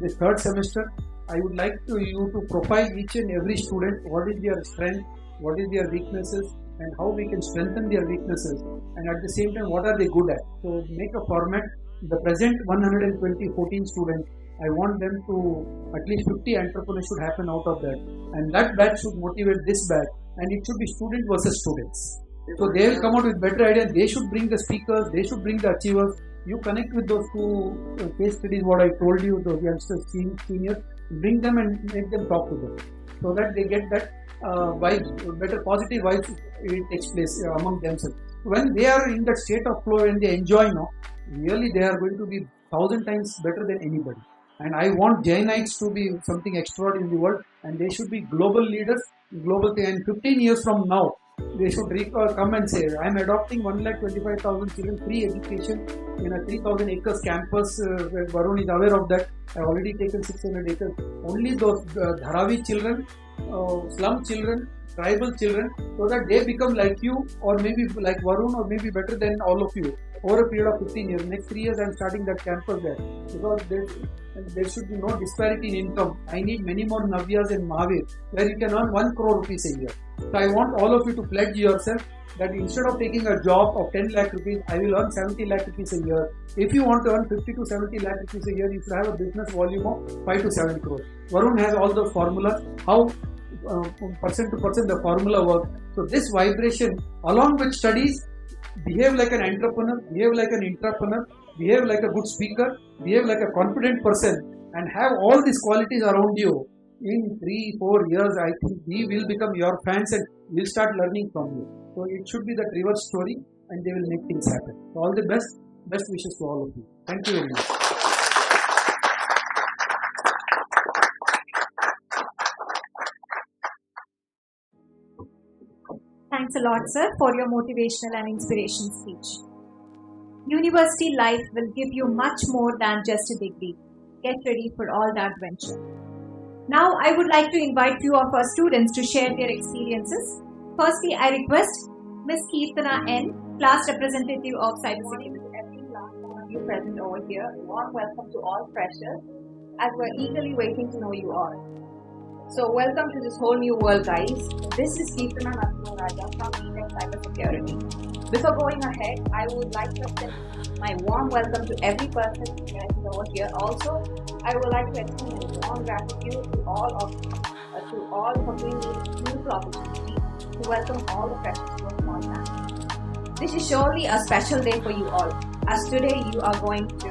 [SPEAKER 10] this 3rd semester, I would like you to profile each and every student, what is their strength, what is their weaknesses, and how we can strengthen their weaknesses, and at the same time what are they good at. So make a format. The present 14 students, I want them to at least 50 entrepreneurs should happen out of that, and that batch should motivate this batch, and it should be student versus students. So they will come out with better ideas. They should bring the speakers, they should bring the achievers. You connect with those 2 case studies, what I told you, those youngsters, seniors, bring them and make them talk to them, so that they get that vibes, better positive vibes, it takes place among themselves. When they are in that state of flow and they enjoy now, really they are going to be 1,000 times better than anybody. And I want Jainites to be something extraordinary in the world, and they should be global leaders, global thing. And 15 years from now, they should come and say, I am adopting 1,25,000 children, free education in a 3,000 acres campus. Varun is aware of that. I have already taken 600 acres. Only those Dharavi children, slum children, tribal children, so that they become like you, or maybe like Varun, or maybe better than all of you. over a period of 15 years. Next 3 years, I'm starting that campus there because there should be no disparity in income. I need many more Navyas in Mahavir where you can earn 1 crore rupees a year. So I want all of you to pledge yourself that instead of taking a job of 10 lakh rupees, I will earn 70 lakh rupees a year. If you want to earn 50 to 70 lakh rupees a year, you should have a business volume of 5 to 7 crores. Varun has all those formulas, how percent to percent the formula works. So this vibration along with studies, behave like an entrepreneur, behave like an intrapreneur, behave like a good speaker, behave like a confident person, and have all these qualities around you. In 3-4 years, I think we will become your fans and we'll start learning from you. So it should be that reverse story and they will make things happen. So all the best wishes to all of you. Thank you very much.
[SPEAKER 1] Thanks a lot, sir, for your motivational and inspirational speech. University life will give you much more than just a degree. Get ready for all the adventure. Now, I would like to invite few of our students to share their experiences. Firstly, I request Ms. Keertana N, class representative of cybersecurity.
[SPEAKER 11] Every last one of you present over here, a warm welcome to all freshers as we're eagerly waiting to know you all. So welcome to this whole new world, guys. This is Keertana Raja from BTech Cybersecurity. Before going ahead, I would like to extend my warm welcome to every person present over here. Also, I would like to extend a warm gratitude to all for giving me this beautiful opportunity to welcome all the freshers to a small family. This is surely a special day for you all, as today you are going to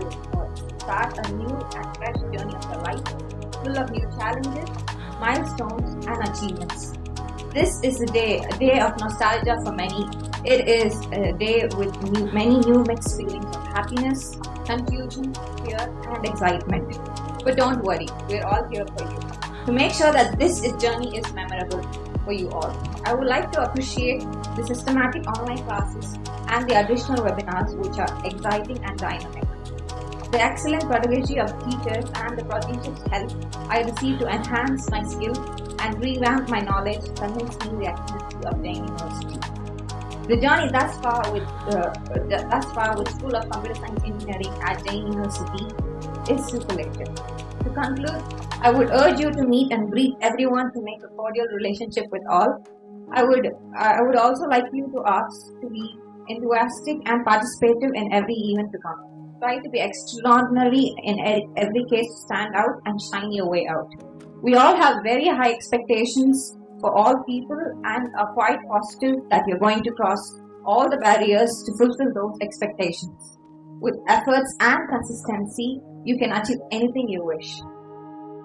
[SPEAKER 11] start a new and fresh journey of your life, full of new challenges, milestones and achievements. This is a day of nostalgia for many. It is a day with many new mixed feelings of happiness, confusion, fear and excitement. But don't worry, we're all here for you to make sure that this journey is memorable for you all. I would like to appreciate the systematic online classes and the additional webinars which are exciting and dynamic. The excellent pedagogy of teachers and the prodigious help I received to enhance my skills and revamp my knowledge convinced me the excellence of Jain University. The journey thus far with School of Computer Science Engineering at Jain University is superlative. To conclude, I would urge you to meet and greet everyone to make a cordial relationship with all. I would also like you to ask to be enthusiastic and participative in every event to come. Try to be extraordinary in every case to stand out and shine your way out. We all have very high expectations for all people and are quite positive that you're going to cross all the barriers to fulfill those expectations. With efforts and consistency, you can achieve anything you wish.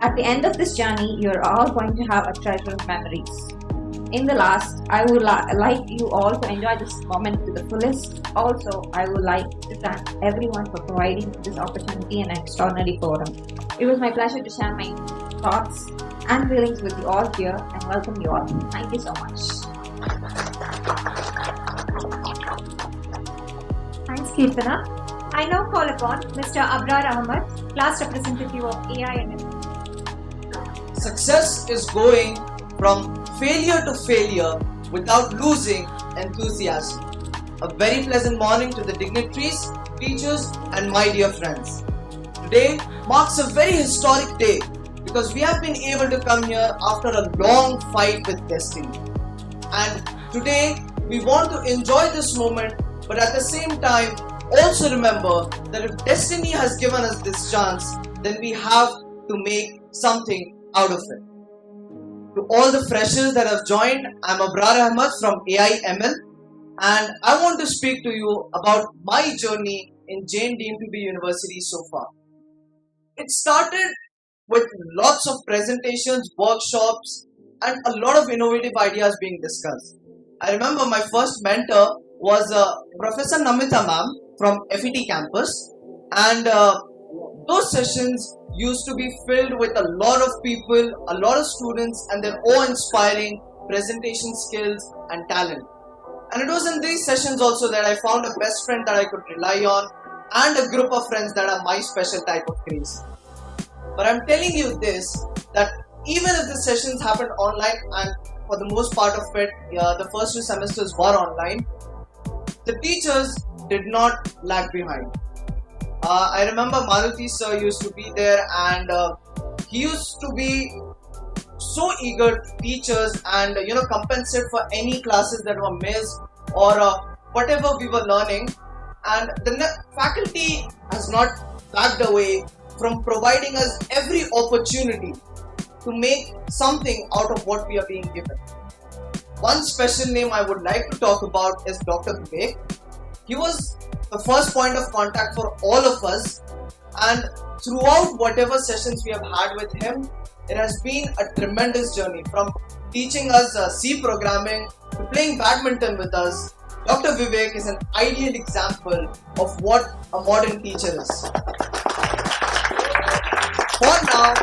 [SPEAKER 11] At the end of this journey, you're all going to have a treasure of memories. In the last, I would like you all to enjoy this moment to the fullest. Also, I would like to thank everyone for providing this opportunity and extraordinary forum. It was my pleasure to share my thoughts and feelings with you all here and welcome you all. Thank you so much.
[SPEAKER 1] Thanks, Keertana. I now call upon Mr. Abrar Ahmed, class representative of AIML.
[SPEAKER 12] Success is going from failure to failure without losing enthusiasm. A very pleasant morning to the dignitaries, teachers and my dear friends. Today marks a very historic day because we have been able to come here after a long fight with destiny. And today we want to enjoy this moment, but at the same time also remember that if destiny has given us this chance, then we have to make something out of it. To all the freshers that have joined, I'm Abrar Ahmed from AIML and I want to speak to you about my journey in Jain Deemed to be University so far. It started with lots of presentations, workshops and a lot of innovative ideas being discussed. I remember my first mentor was Professor Namita ma'am from FET campus and those sessions used to be filled with a lot of people, a lot of students and their awe-inspiring presentation skills and talent. And it was in these sessions also that I found a best friend that I could rely on and a group of friends that are my special type of craze. But I'm telling you this, that even if the sessions happened online and for the most part of it, the first 2 semesters were online, the teachers did not lag behind. I remember Maruti sir used to be there, and he used to be so eager to teach us and compensate for any classes that were missed or whatever we were learning. And the faculty has not backed away from providing us every opportunity to make something out of what we are being given. One special name I would like to talk about is Dr. Vivek. He was the first point of contact for all of us, and throughout whatever sessions we have had with him, it has been a tremendous journey, from teaching us C programming to playing badminton with us. Dr. Vivek is an ideal example of what a modern teacher is. For now,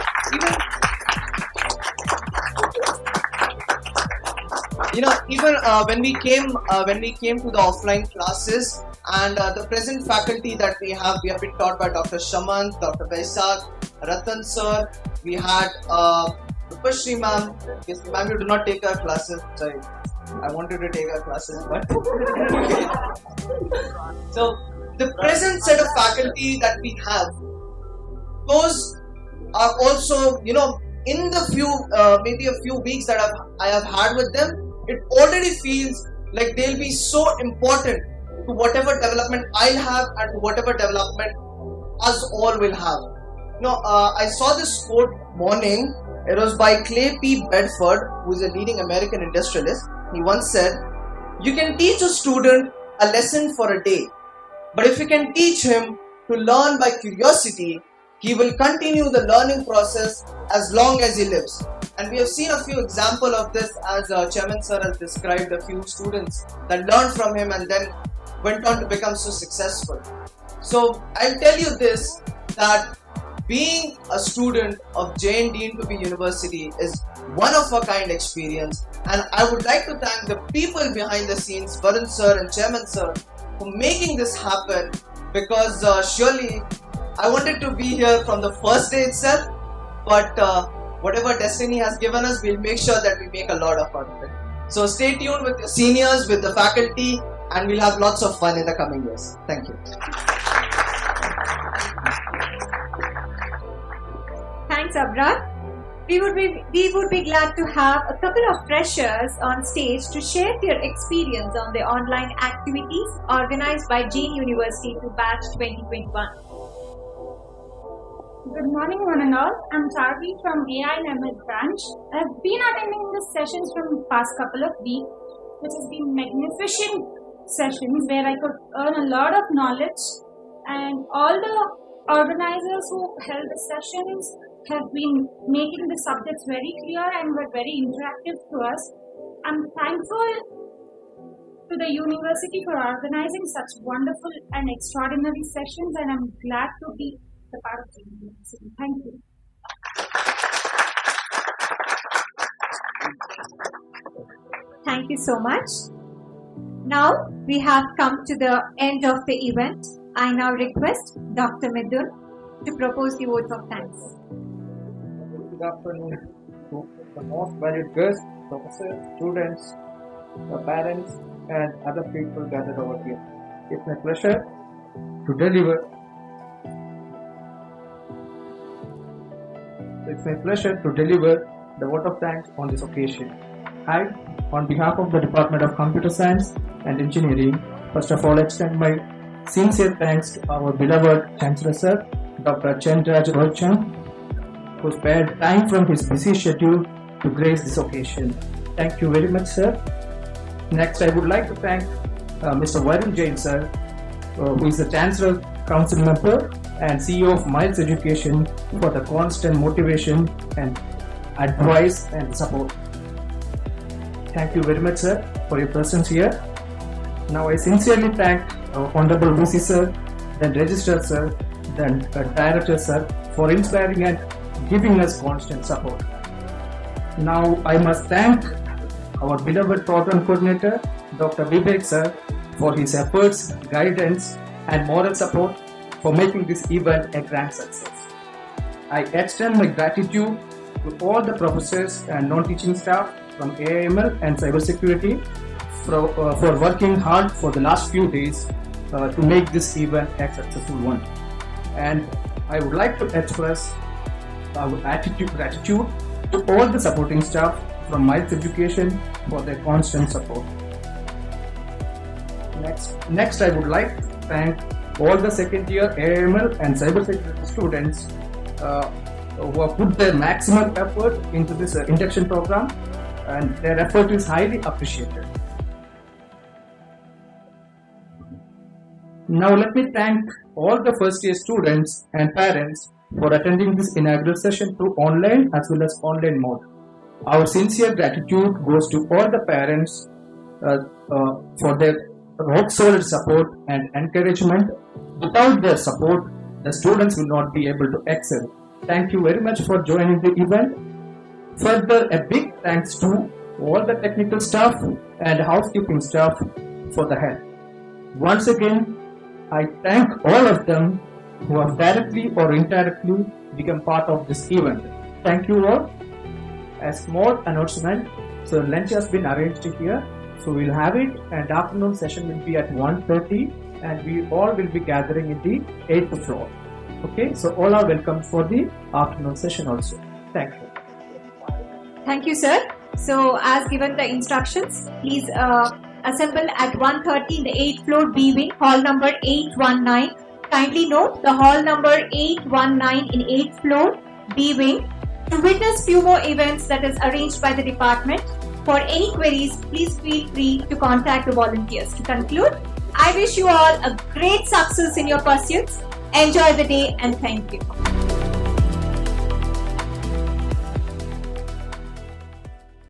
[SPEAKER 12] even when we came to the offline classes, and the present faculty that we have been taught by Dr. Shaman, Dr. Vaisakh, Ratan sir. We had Rupashri ma'am. Yes, ma'am, you do not take our classes. Sorry, I wanted to take our classes, but so the present set of faculty that we have, those are also, in the few maybe a few weeks that I have had with them, it already feels like they'll be so important to whatever development I'll have and to whatever development us all will have. I saw this quote morning. It was by Clay P. Bedford, who is a leading American industrialist. He once said, "You can teach a student a lesson for a day, but if you can teach him to learn by curiosity, he will continue the learning process as long as he lives." And we have seen a few examples of this, as Chairman sir has described a few students that learned from him and then went on to become so successful. So I'll tell you this, that being a student of Jain Dean to be University is one of a kind experience, and I would like to thank the people behind the scenes, Varun sir and Chairman sir, for making this happen, because surely I wanted to be here from the first day itself, but whatever destiny has given us, we'll make sure that we make a lot of it. So stay tuned with your seniors, with the faculty, and we'll have lots of fun in the coming years. Thank you.
[SPEAKER 1] Thanks, Abrar. We would be glad to have a couple of freshers on stage to share their experience on the online activities organized by Jain University to Batch 2021.
[SPEAKER 13] Good morning, one and all. I'm Charvi from AI and ML branch. I've been attending the sessions from the past couple of weeks, which has been magnificent sessions where I could earn a lot of knowledge, and all the organizers who held the sessions have been making the subjects very clear and were very interactive to us. I'm thankful to the university for organizing such wonderful and extraordinary sessions, and I'm glad to be the part of the university. Thank you.
[SPEAKER 1] Thank you so much. Now we have come to the end of the event. I now request Dr. Midun to propose the vote of thanks.
[SPEAKER 10] Good afternoon to the most valued guests, professors, students, the parents, and other people gathered over here. It's my pleasure to deliver. The vote of thanks on this occasion. I, on behalf of the Department of Computer Science and Engineering, first of all extend my sincere thanks to our beloved Chancellor Sir, Dr. Chendraj Rocham, who spared time from his busy schedule to grace this occasion. Thank you very much, sir. Next, I would like to thank Mr. Varun Jain, sir, who is the Chancellor Council member and CEO of Miles Education, for the constant motivation and advice and support. Thank you very much, sir, for your presence here. Now I sincerely thank our Honorable VC sir, then Registrar sir, then Director sir, for inspiring and giving us constant support. Now I must thank our beloved program coordinator, Dr. Vivek sir, for his efforts, guidance and moral support for making this event a grand success. I extend my gratitude to all the professors and non-teaching staff from AIML and cybersecurity for working hard for the last few days to make this event a successful one. And I would like to express our gratitude to all the supporting staff from Miles Education for their constant support. Next, I would like to thank all the second year AML and cybersecurity students who have put their maximum effort into this induction program, and their effort is highly appreciated. Now let me thank all the first year students and parents for attending this inaugural session through online as well as online mode. Our sincere gratitude goes to all the parents for their rock solid support and encouragement. Without their support, the students will not be able to excel. Thank you very much for joining the event. Further, a big thanks to all the technical staff and housekeeping staff for the help. Once again, I thank all of them who have directly or indirectly become part of this event. Thank you all. A small announcement, so lunch has been arranged here, so we'll have it, and afternoon session will be at 1:30, and we all will be gathering in the 8th floor. Okay, so all are welcome for the afternoon session also. Thank you.
[SPEAKER 1] Thank you, sir. So, as given the instructions, please assemble at 1:30 in the 8th floor B wing, hall number 819. Kindly note the hall number 819 in 8th floor B wing to witness few more events that is arranged by the department. For any queries, please feel free to contact the volunteers. To conclude, I wish you all a great success in your pursuits. Enjoy the day and thank you.